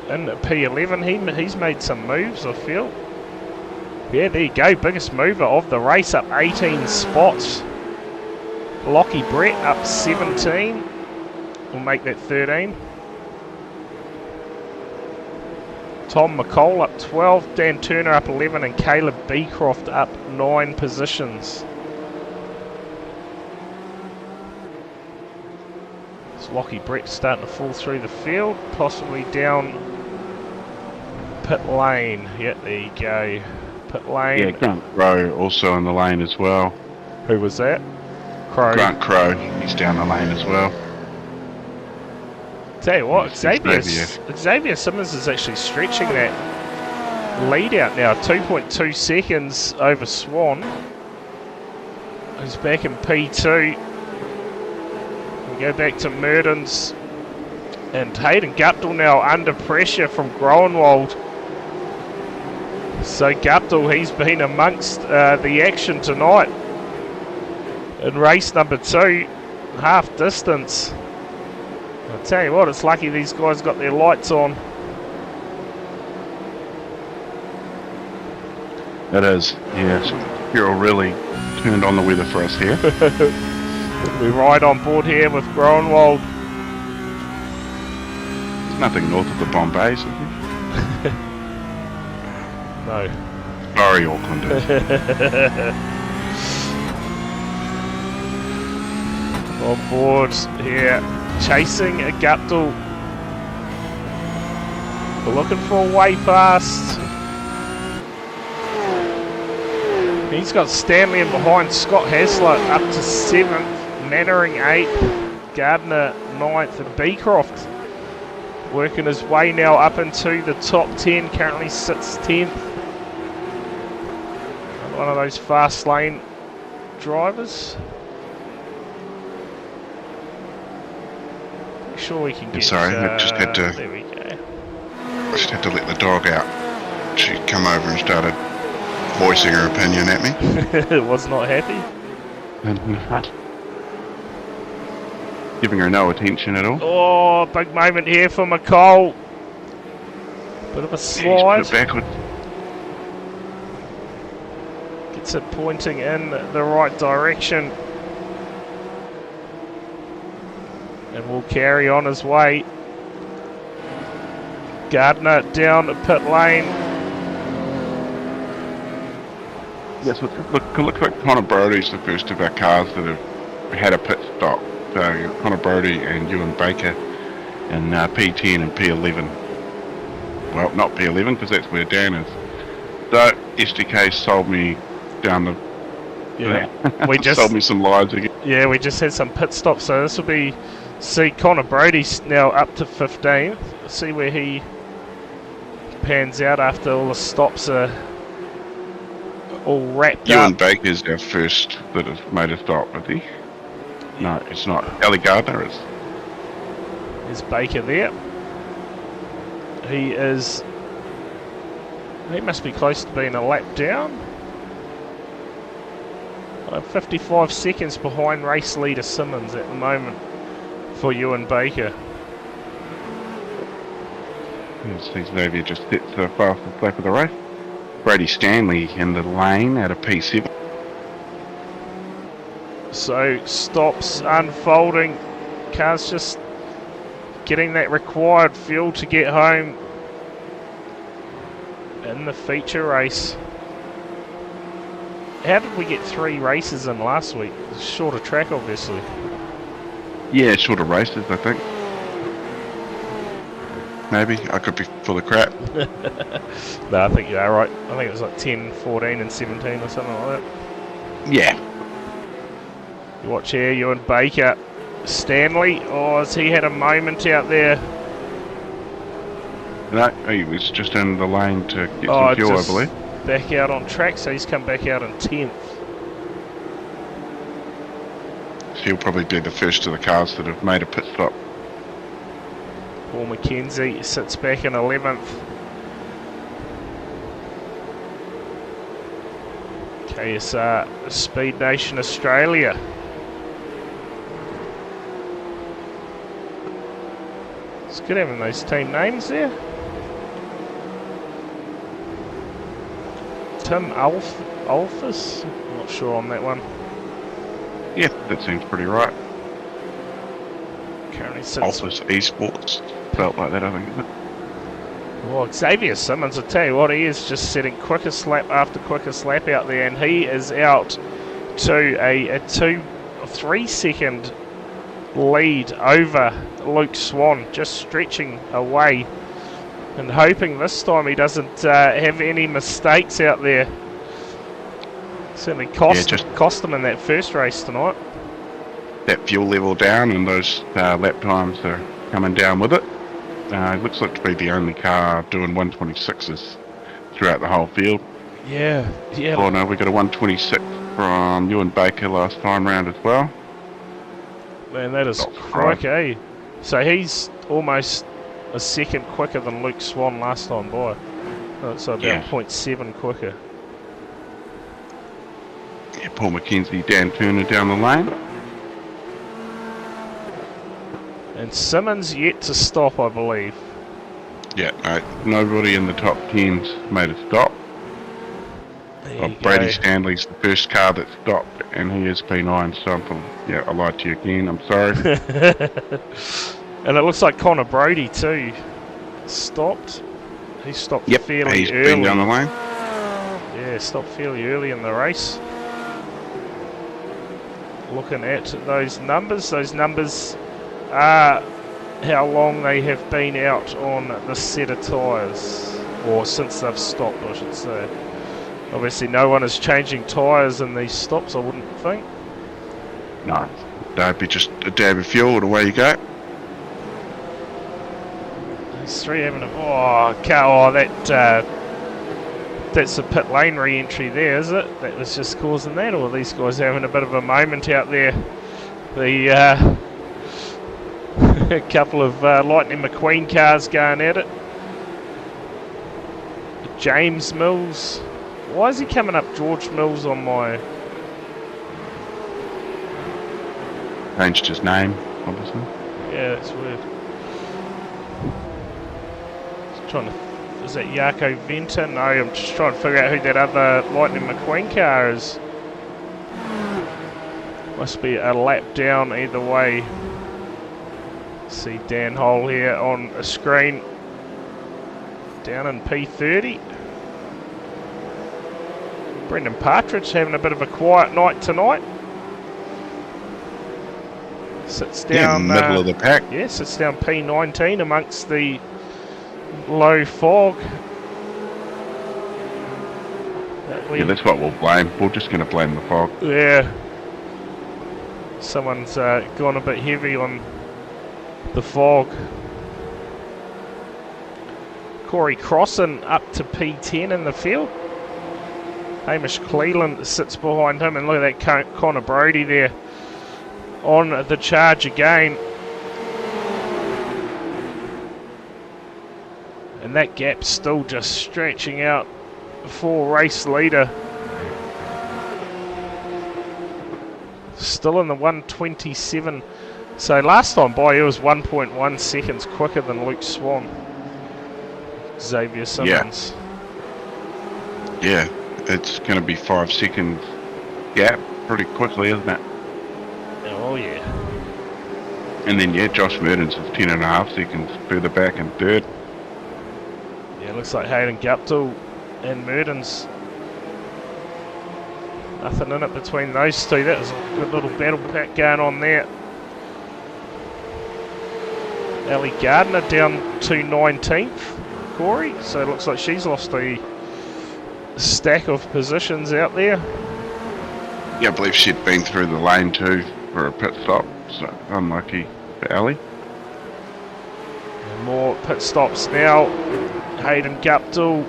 S1: In P11, he's made some moves, I feel. Yeah, there you go. Biggest mover of the race, up 18 spots. Lockie Brett up 17. We'll make that 13. Tom McCall up 12. Dan Turner up 11. And Caleb Beecroft up 9 positions. It's Lockie Brett starting to fall through the field. Possibly down pit lane. Yeah, there you go. Pit lane.
S2: Yeah, Grant Crow also in the lane as well.
S1: Who was that? Crow.
S2: Grant Crow, he's down the lane as well.
S1: Tell you what,
S2: Xavier.
S1: Xavier Simmons is actually stretching that lead out now. 2.2 seconds over Swan. He's back in P2. We go back to Merdens. And Hayden Guptill now under pressure from Groenewald. So Guptill, he's been amongst the action tonight. In race number 2, half distance. I'll tell you what, it's lucky these guys got their lights on.
S2: It is, yes. You're really turned on the weather for us here.
S1: We ride on board here with Groenewald.
S2: There's nothing north of the Bombays, is there?
S1: No.
S2: Sorry, Auckland is.
S1: On board here, chasing a Guptill. We're looking for a way past. He's got Stanley in behind. Scott Hasler up to 7th. Mannering 8th. Gardner 9th. And Beecroft working his way now up into the top 10. Currently sits 10th. One of those fast lane drivers. Sure we can get.
S2: Sorry, I just had to.
S1: There we go.
S2: Just had to let the dog out. She come over and started voicing her opinion at me.
S1: Was not happy.
S2: Giving her no attention at all.
S1: Oh, big moment here for McCall. Bit of a slide.
S2: He's put it backwards.
S1: Gets it pointing in the right direction. And will carry on his way. Gardner down the pit lane.
S2: Yes, looks like Connor Brody's the first of our cars that have had a pit stop. So Connor Brody and Ewan Baker in P10 and P11. Well, not P11 because that's where Dan is. So SDK sold me down the.
S1: Yeah, we just
S2: sold me some lies again.
S1: Yeah, we just had some pit stops. So this will be. See, Connor Brody's now up to 15th. See where he pans out after all the stops are all wrapped
S2: Ewan
S1: up.
S2: Baker's our first that has made a stop, is he? No, it's not. Ellie Gardner is.
S1: There's Baker there. He must be close to being a lap down. 55 seconds behind race leader Simmons at the moment. For Ewan Baker.
S2: Yes, Xavier just hits the fastest lap of the race. Brady Stanley in the lane at a P7.
S1: So stops unfolding. Cars just getting that required fuel to get home in the feature race. How did we get 3 races in last week? It was a shorter track, obviously.
S2: Yeah, shorter races, I think. Maybe. I could be full of crap.
S1: No, I think you are right. I think it was like 10, 14 and 17 or something like that.
S2: Yeah.
S1: You watch here, Ewan Baker. Stanley, has he had a moment out there?
S2: No, he was just in the lane to get some fuel, I believe.
S1: Back out on track, so he's come back out in 10th.
S2: He'll probably be the first of the cars that have made a pit stop.
S1: Paul McKenzie sits back in 11th. KSR Speed Nation Australia. It's good having those team names there. Tim Alphys? I'm not sure on that one.
S2: Yeah, that seems pretty right.
S1: Currently sits...
S2: Alphys Esports. Felt like that, I think, isn't it?
S1: Well, Xavier Simmons, I tell you what, he is just setting quickest lap after quickest lap out there, and he is out to a 2 or 3 second lead over Luke Swan, just stretching away and hoping this time he doesn't have any mistakes out there. Certainly cost him in that first race tonight.
S2: That fuel level down and those lap times are coming down with it. It looks like to be the only car doing 126s throughout the whole field.
S1: Yeah.
S2: Oh no, we got a 126 from Ewan Baker last time round as well.
S1: Man, that is quick, eh? So he's almost a second quicker than Luke Swan last time by. So about 0.7 quicker.
S2: Yeah, Paul McKenzie, Dan Turner down the lane.
S1: And Simmons yet to stop, I believe.
S2: Yeah, nobody in the top 10's made a stop. Brady Stanley's the first car that stopped, and he is P9, so I lied to you again, I'm sorry.
S1: And it looks like Connor Brody too stopped. He stopped fairly early.
S2: He's been down the lane.
S1: Yeah, stopped fairly early in the race. Looking at those numbers are how long they have been out on the set of tyres, or since they've stopped, I should say. Obviously no one is changing tyres in these stops, I wouldn't think.
S2: No, that'd be just a dab of fuel and away you go.
S1: These three having that's a pit lane re-entry there, is it? That was just causing that, or are these guys having a bit of a moment out there? The a couple of Lightning McQueen cars going at it. James Mills. Why is he coming up George Mills on my...
S2: Changed his name, obviously.
S1: Yeah, that's weird. Just trying to... Is that Jaco Venter? No, I'm just trying to figure out who that other Lightning McQueen car is. Must be a lap down either way. See Dan Hole here on a screen. Down in P30. Brendan Partridge having a bit of a quiet night tonight. Sits down
S2: in the middle of the pack.
S1: Yeah, sits down P19 amongst the low fog.
S2: Yeah, that's what we'll blame. We're just going to blame the fog.
S1: Yeah. Someone's gone a bit heavy on the fog. Corey Crossan up to P10 in the field. Hamish Cleland sits behind him, and look at that Connor Brody there on the charge again. And that gap's still just stretching out for race leader. Still in the 127. So last time by, he was 1.1 seconds quicker than Luke Swan. Xavier Simmons.
S2: Yeah, it's going to be 5 seconds gap pretty quickly, isn't it?
S1: Oh yeah.
S2: And then Josh Murdens is 10.5 seconds further back in third.
S1: Yeah, looks like Hayden Guptill and Murdens. Nothing in it between those two. That was a good little battle pack going on there. Ellie Gardner down to 19th, Corey. So it looks like she's lost a stack of positions out there.
S2: Yeah, I believe she'd been through the lane too for a pit stop. So unlucky for Ellie.
S1: And more pit stops now. Hayden Guptill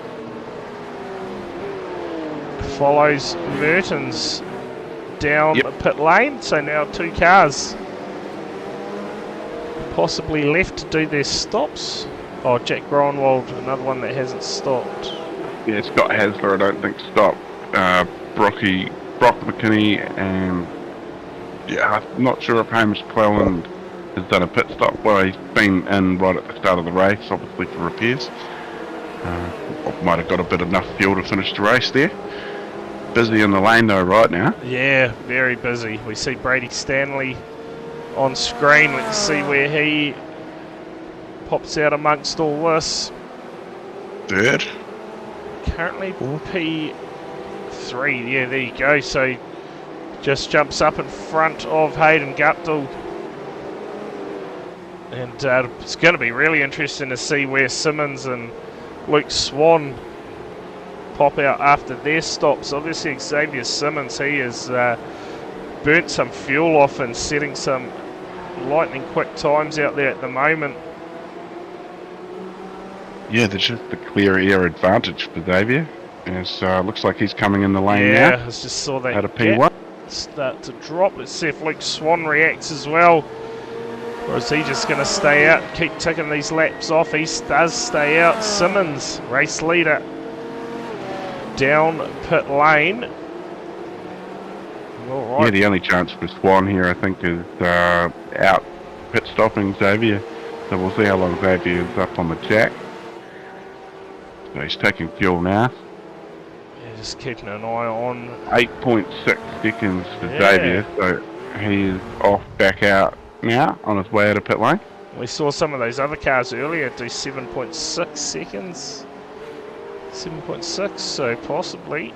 S1: follows Mertens down the pit lane. So now 2 cars possibly left to do their stops. Oh, Jack Gronwald, another one that hasn't stopped.
S2: Yeah, Scott Hasler, I don't think stopped. Brock McKinney, and yeah, I'm not sure if Hamish Cleland has done a pit stop. Well, he's been in right at the start of the race, obviously for repairs. Might have got a bit enough fuel to finish the race there. Busy in the lane though right now.
S1: Yeah, very busy. We see Brady Stanley on screen. Let's see where he pops out amongst all this.
S2: Third.
S1: Currently P3. Yeah, there you go. So just jumps up in front of Hayden Guptill. And it's going to be really interesting to see where Simmons and Luke Swan pop out after their stops. Obviously Xavier Simmons, he has burnt some fuel off and setting some lightning quick times out there at the moment.
S2: Yeah, there's just the clear air advantage for Xavier. As looks like he's coming in the lane
S1: Yeah,
S2: now.
S1: I just saw that
S2: At a P1.
S1: start to drop. Let's see if Luke Swan reacts as well. Or is he just going to stay out and keep ticking these laps off? He does stay out. Simmons, race leader, down pit lane. All right.
S2: Yeah, the only chance for Swan here, I think, is out pit stopping Xavier. So we'll see how long Xavier is up on the jack. So he's taking fuel now.
S1: Yeah, just keeping an eye on.
S2: 8.6 seconds for
S1: Yeah.
S2: Xavier, so he's off back out now on his way out of pit lane.
S1: We saw some of those other cars earlier do 7.6 seconds. 7.6, so possibly.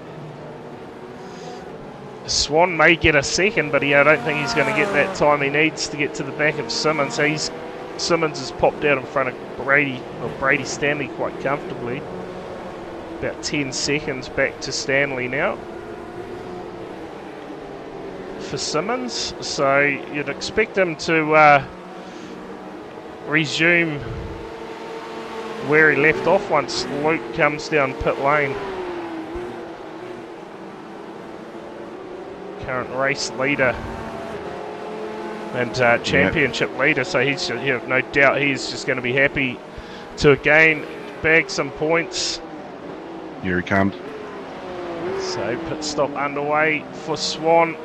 S1: Swan may get a second, but I don't think he's going to get that time he needs to get to the back of Simmons. Simmons has popped out in front of Brady Stanley quite comfortably. About 10 seconds back to Stanley now for Simmons, so you'd expect him to resume where he left off once Luke comes down pit lane. Current race leader and championship leader, so he's no doubt he's just going to be happy to again bag some points.
S2: Here he comes.
S1: So pit stop underway for Swan.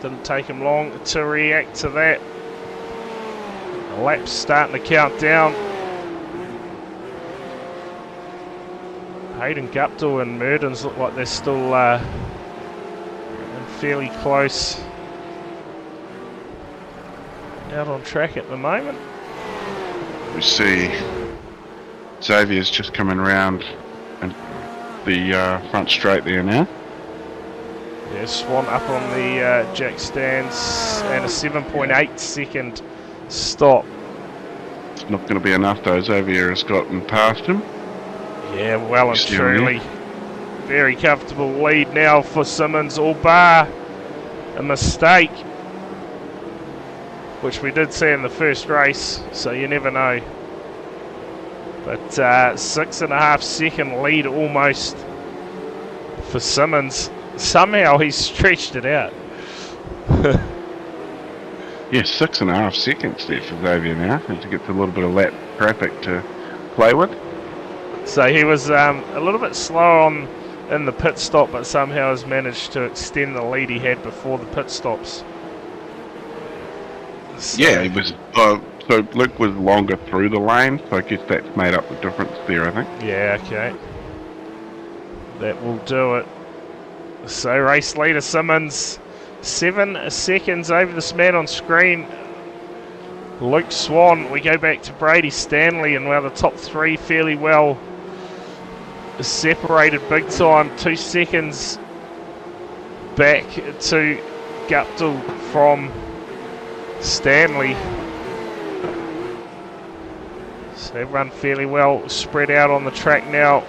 S1: Didn't take him long to react to that. The lap's starting to count down. Hayden Guptill and Murdens look like they're still fairly close out on track at the moment.
S2: We see Xavier's just coming round and the front straight there now.
S1: Yeah, Swan up on the jack stands and a 7.8 second stop.
S2: It's not going to be enough though. Xavier has gotten past him.
S1: Yeah, well and
S2: Still
S1: truly. Very comfortable lead now for Simmons, all bar a mistake, which we did see in the first race, so you never know. But 6.5 second lead almost for Simmons. Somehow he's stretched it out.
S2: Yeah, 6.5 seconds there for Xavier now. As he gets a little bit of lap traffic to play with.
S1: So he was a little bit slow in the pit stop, but somehow has managed to extend the lead he had before the pit stops. So,
S2: Yeah, he was. So Luke was longer through the lane, so I guess that's made up the difference there, I think.
S1: yeah, okay. That will do it. So race leader Simmons, 7 seconds over this man on screen. Luke Swan, we go back to Brady Stanley, and we're the top three fairly well separated big time. 2 seconds back to Guptill from Stanley. So everyone fairly well spread out on the track now.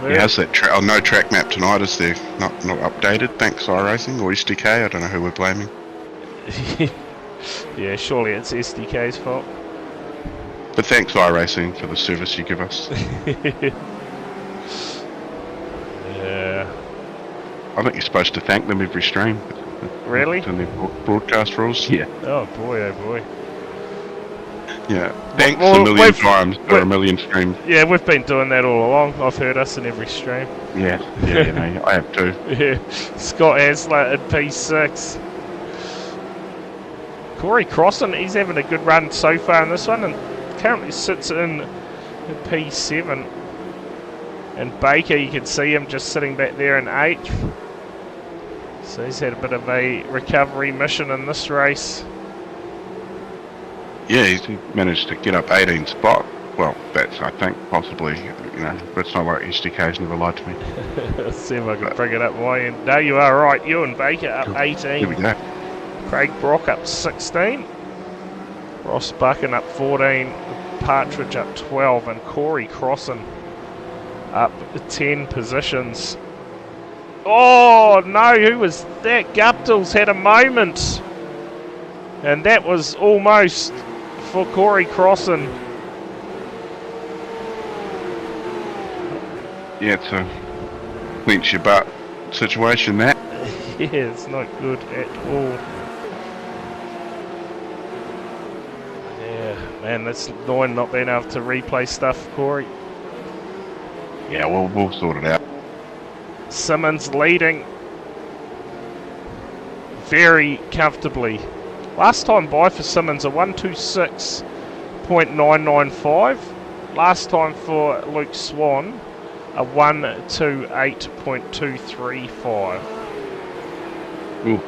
S2: Yeah, how's that no track map tonight? Is there not updated? Thanks iRacing or SDK. I don't know who we're blaming.
S1: Yeah, surely it's SDK's fault.
S2: But thanks iRacing for the service you give us.
S1: Yeah.
S2: I think you're supposed to thank them every stream.
S1: Really?
S2: It's in their broadcast rules. Yeah.
S1: Oh boy, oh boy.
S2: Yeah, thanks
S1: Well,
S2: a million times or a million streams.
S1: Yeah, we've been doing that all along. I've heard us in every stream.
S2: Yeah, you know, I have too.
S1: Yeah, Scott Hasler at P6. Corey Crossan, he's having a good run so far in this one and currently sits in P7. And Baker, you can see him just sitting back there in 8th. So he's had a bit of a recovery mission in this race.
S2: Yeah, he managed to get up 18 spot. Well, that's, I think, possibly, you know, but it's not like SDK's never lied to me.
S1: Let's see if I can bring it up my end. No, you are right. Ewan Baker up 18.
S2: Here we go.
S1: Craig Brock up 16. Ross Buchan up 14. Partridge up 12. And Corey Crossan up 10 positions. Oh, no, who was that? Guptill's had a moment. And that was almost for Corey Crossan.
S2: Yeah, it's a clench your butt situation, that.
S1: Yeah, it's not good at all. Yeah, man, that's annoying not being able to replay stuff, Corey.
S2: Yeah, we'll sort it out.
S1: Simmons leading very comfortably. Last time by for Simmons, a 126.995. Last time for Luke Swan, a 128.235.
S2: Ooh.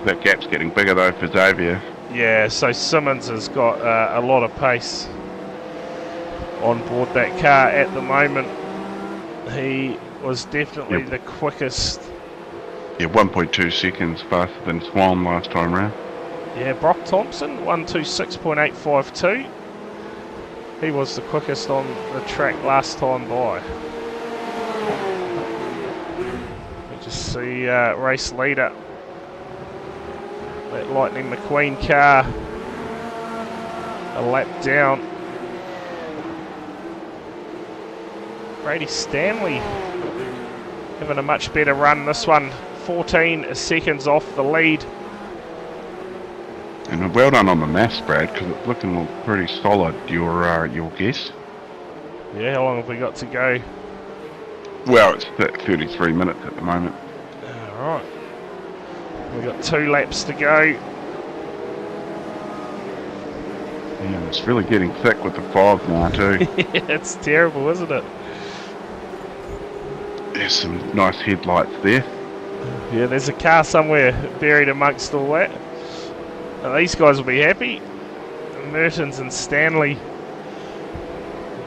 S2: That gap's getting bigger though for Xavier.
S1: Yeah, so Simmons has got a lot of pace on board that car at the moment. He was definitely the quickest.
S2: Yeah, 1.2 seconds faster than Swan last time round.
S1: Yeah, Brock Thompson, 126.852. He was the quickest on the track last time by. We just see race leader, that Lightning McQueen car, a lap down. Brady Stanley having a much better run this one, 14 seconds off the lead.
S2: And well done on the maths, Brad, because it's looking pretty solid, your guess.
S1: Yeah, how long have we got to go?
S2: Well, it's 33 minutes at the moment.
S1: Alright. We've got 2 laps to go.
S2: Yeah, it's really getting thick with the 5 now too.
S1: It's terrible, isn't it?
S2: There's some nice headlights there.
S1: Yeah, there's a car somewhere buried amongst all that. Now, these guys will be happy. Mertens and Stanley.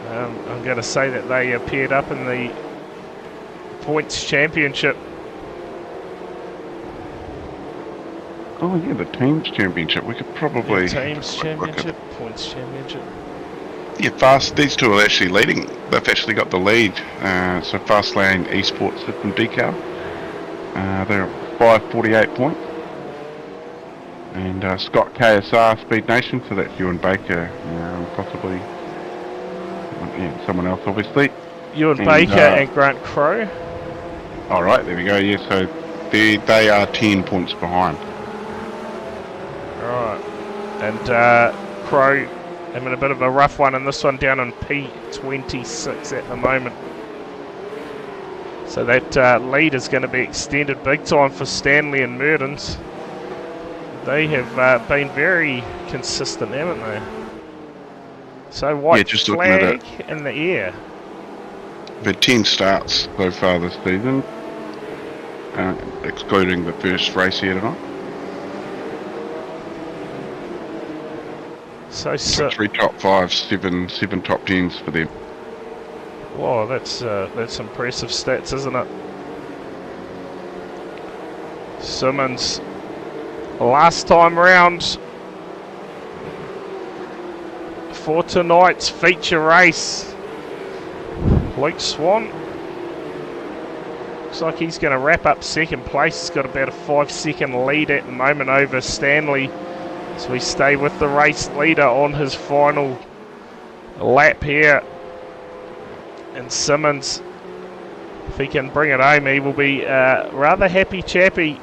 S1: I'm going to say that they appeared up in the points championship.
S2: Oh yeah, the teams championship. We could probably
S1: Teams championship, points championship.
S2: Yeah, fast. These two are actually leading. They've actually got the lead. So Fastlane Esports System Decal. They're at 548 points. And Scott KSR Speed Nation, so that's Ewan Baker, possibly someone else, obviously.
S1: Ewan Baker and Grant Crow.
S2: All right, there we go. Yeah, so they are 10 points behind.
S1: Right, and Crow having a bit of a rough one in this one, down on P26 at the moment. So that lead is going to be extended big time for Stanley and Mertens. They have been very consistent, haven't they? So white
S2: just looking at
S1: flag in the air.
S2: We've had 10 starts so far this season, excluding the first race here tonight.
S1: So
S2: 3 top 5s, 7 top 10s for them.
S1: Wow, that's impressive stats, isn't it? Simmons, last time round for tonight's feature race. Luke Swan looks like he's going to wrap up second place. He's got about a 5-second lead at the moment over Stanley. So we stay with the race leader on his final lap here. And Simmons, if he can bring it home, he will be rather happy chappy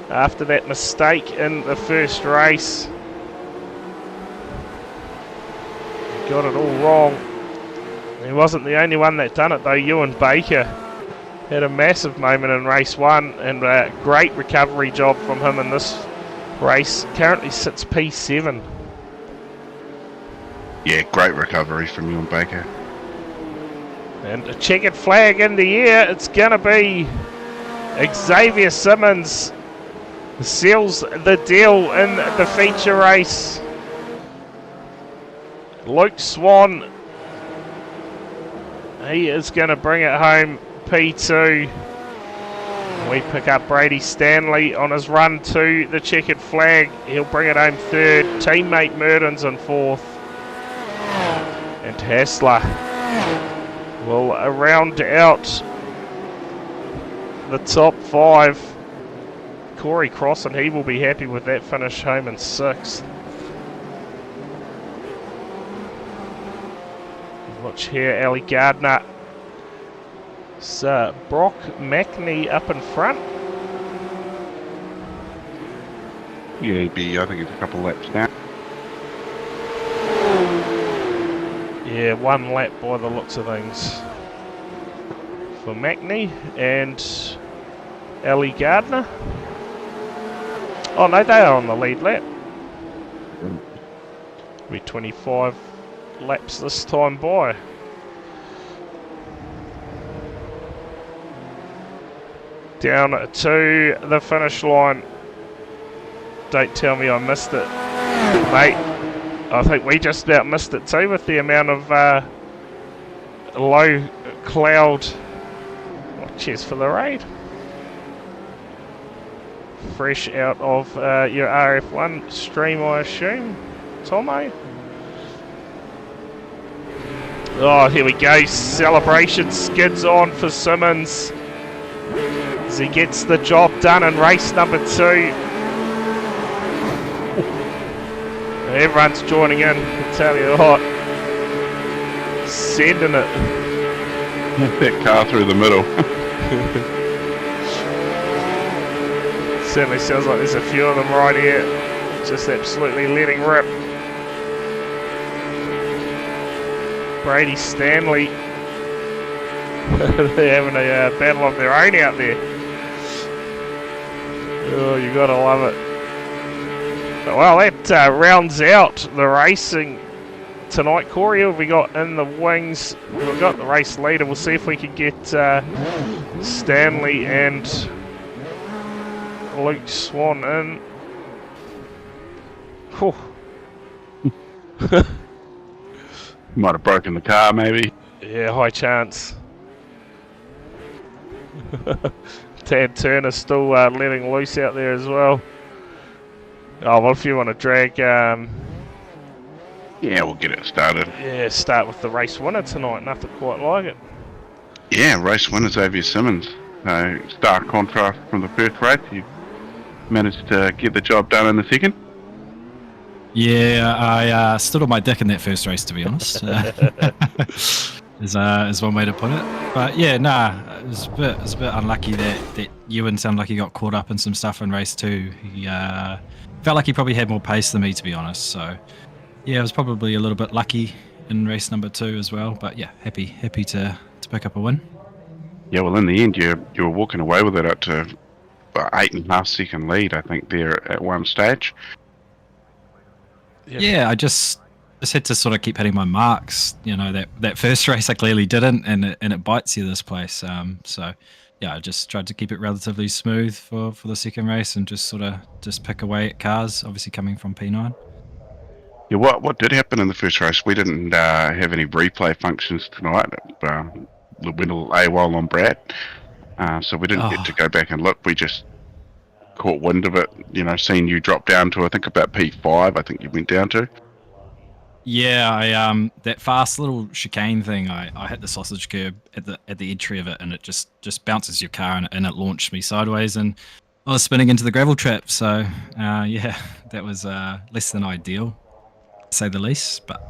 S1: after that mistake in the first race. got it all wrong. He wasn't the only one that done it though. Ewan Baker had a massive moment in race 1 and a great recovery job from him in this race. Currently sits P7.
S2: Yeah, great recovery from Ewan Baker.
S1: And a checkered flag in the air. It's going to be Xavier Simmons seals the deal in the feature race. Luke Swan, he is going to bring it home, P2. We pick up Brady Stanley on his run to the checkered flag. He'll bring it home 3rd. Teammate Murden's in 4th. And Hassler will round out the top 5. Corey Cross, and he will be happy with that finish home in 6th. Watch here, Ali Gardner. So Brock Mackney up in front.
S2: Yeah, I think it's a couple laps down.
S1: Yeah, 1 lap by the looks of things for Mackney and Ali Gardner. Oh no, they are on the lead lap. Be 25 laps this time by. Down to the finish line. Don't tell me I missed it, mate. I think we just about missed it too with the amount of low cloud. Oh, cheers for the raid. Fresh out of your RF1 stream, I assume, Tomo. Oh, here we go. Celebration skids on for Simmons as he gets the job done in race number 2. Everyone's joining in, I tell you what. Sending it.
S2: That car through the middle.
S1: Certainly sounds like there's a few of them right here. Just absolutely letting rip. Brady Stanley. They're having a battle of their own out there. Oh, you gotta love it. Well, that rounds out the racing tonight. Corey, who have we got in the wings? We've got the race leader. We'll see if we can get Stanley and Luke Swan in. Whew.
S2: Might have broken the car, maybe.
S1: Yeah, high chance. Tad Turner still letting loose out there as well. Oh, well, if you want to drag...
S2: Yeah, we'll get it started.
S1: Yeah, start with the race winner tonight. Nothing quite like it.
S2: Yeah, race winner Xavier Simmons. Stark contrast from the first race. He managed to get the job done in the second.
S4: Yeah, I stood on my dick in that first race, to be honest. Is one way to put it. But yeah, it was a bit unlucky that Ewan sounded like he got caught up in some stuff in race 2. He felt like he probably had more pace than me, to be honest. So yeah, I was probably a little bit lucky in race number 2 as well. But yeah, happy to pick up a win. Yeah,
S2: well, in the end, you were walking away with it up to 8.5 second lead, I think, there at one stage.
S4: Yeah, I just had to sort of keep hitting my marks. You know, that first race I clearly didn't, and it bites you this place. So yeah, I just tried to keep it relatively smooth for the second race and just pick away at cars, obviously coming from P9.
S2: Yeah, what did happen in the first race? We didn't have any replay functions tonight. We went a little AWOL on Brad, so we didn't get to go back and look. We just caught wind of it, seeing you drop down to, I think, about P5, I think you went down to.
S4: Yeah, I that fast little chicane thing, I hit the sausage curb at the entry of it, and it just bounces your car, and it launched me sideways, and I was spinning into the gravel trap. So yeah, that was less than ideal, to say the least. But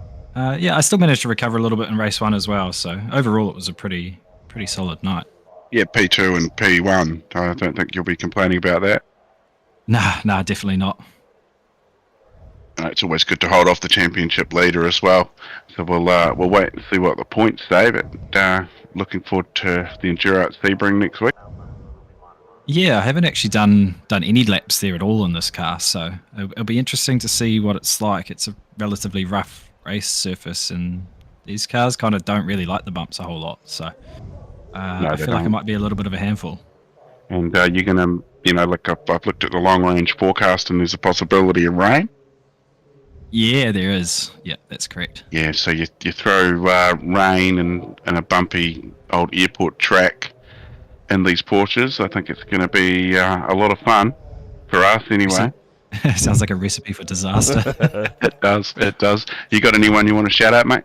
S4: yeah, I still managed to recover a little bit in race 1 as well. So overall, it was a pretty solid night.
S2: Yeah, P2 and P1. I don't think you'll be complaining about that.
S4: Nah, definitely not.
S2: it's always good to hold off the championship leader as well. So we'll wait and see what the points say. But looking forward to the Enduro at Sebring next week.
S4: Yeah, I haven't actually done any laps there at all in this car, so it'll be interesting to see what it's like. It's a relatively rough race surface, and these cars kind of don't really like the bumps a whole lot. So I feel like it might be a little bit of a handful.
S2: And you're gonna, like I've looked at the long range forecast, and there's a possibility of rain.
S4: Yeah, there is. Yeah, that's correct.
S2: Yeah, so you throw rain and a bumpy old airport track in these Porsches. I think it's going to be a lot of fun for us anyway.
S4: Sounds like a recipe for disaster.
S2: It does. You got anyone you want to shout out, mate?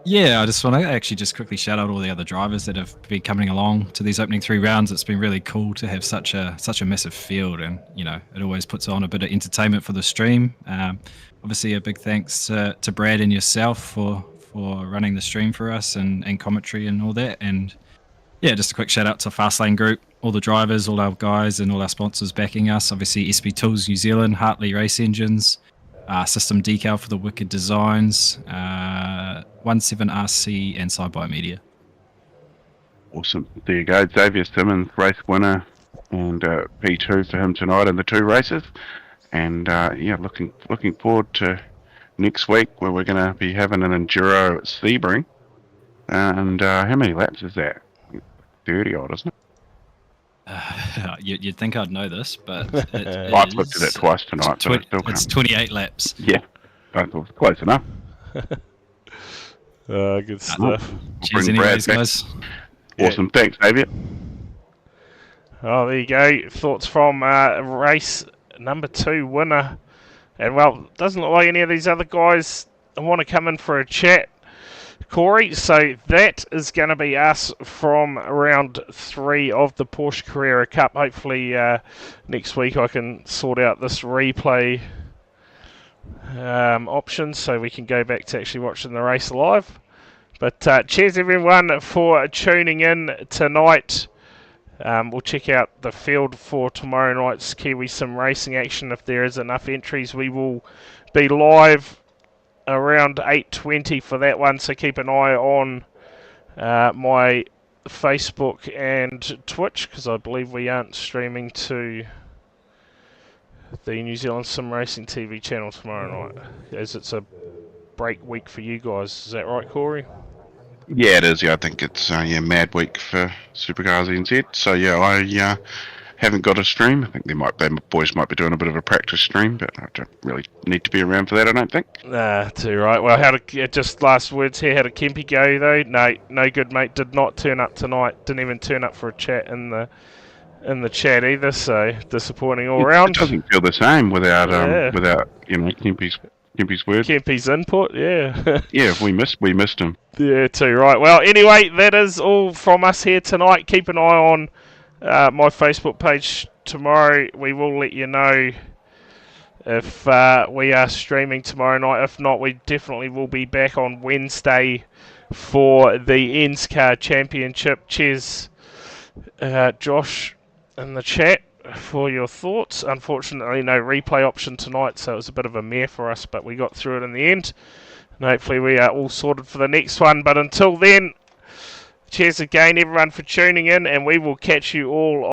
S4: Yeah, I just want to actually just quickly shout out all the other drivers that have been coming along to these opening 3 rounds. It's been really cool to have such a massive field, and it always puts on a bit of entertainment for the stream. Obviously, a big thanks to Brad and yourself for running the stream for us and commentary and all that. And yeah, just a quick shout out to Fastlane Group, all the drivers, all our guys, and all our sponsors backing us. Obviously, SP Tools New Zealand, Hartley Race Engines, System Decal for the Wicked Designs, 17RC, and Sidebite Media. Awesome.
S2: There you go. Xavier Simmons, race winner, and P2 for him tonight in the 2 races. And looking forward to next week, where we're going to be having an enduro at Sebring. And how many laps is that? 30 odd, isn't it?
S4: You'd think I'd know this, but
S2: I've looked at it twice tonight.
S4: It's 28 laps.
S2: Yeah, I thought it was close enough.
S1: Good stuff.
S4: Cheers anyways, guys.
S2: Awesome, thanks, Xavier.
S1: Oh, there you go. Thoughts from race number 2 winner. And well, doesn't look like any of these other guys want to come in for a chat, Corey. So that is going to be us from round 3 of the Porsche Carrera Cup. Hopefully next week I can sort out this replay option so we can go back to actually watching the race live. But cheers everyone for tuning in tonight. We'll check out the field for tomorrow night's Kiwi Sim racing action. If there is enough entries, we will be live around 8:20 for that one. So keep an eye on my Facebook and Twitch, because I believe we aren't streaming to the New Zealand Sim Racing TV channel tomorrow night, as it's a break week for you guys. Is that right, Corey?
S2: Yeah, it is. Yeah, I think it's mad week for Supercars NZ. So yeah, I haven't got a stream. I think the boys might be doing a bit of a practice stream, but I don't really need to be around for that, I don't think.
S1: Nah, too right. Well, just last words here. How did Kempy go though? No good, mate. Did not turn up tonight. Didn't even turn up for a chat in the chat either. So disappointing all round.
S2: It doesn't feel the same without Kempy's words.
S1: Kempy's input, yeah.
S2: Yeah, we missed him.
S1: Yeah, too right. Well, anyway, that is all from us here tonight. Keep an eye on my Facebook page tomorrow. We will let you know if we are streaming tomorrow night. If not, we definitely will be back on Wednesday for the NSCAR Championship. Cheers, Josh, in the chat, for your thoughts. Unfortunately, no replay option tonight, so it was a bit of a mare for us, but we got through it in the end. And hopefully we are all sorted for the next one. But until then, cheers again, everyone, for tuning in, and we will catch you all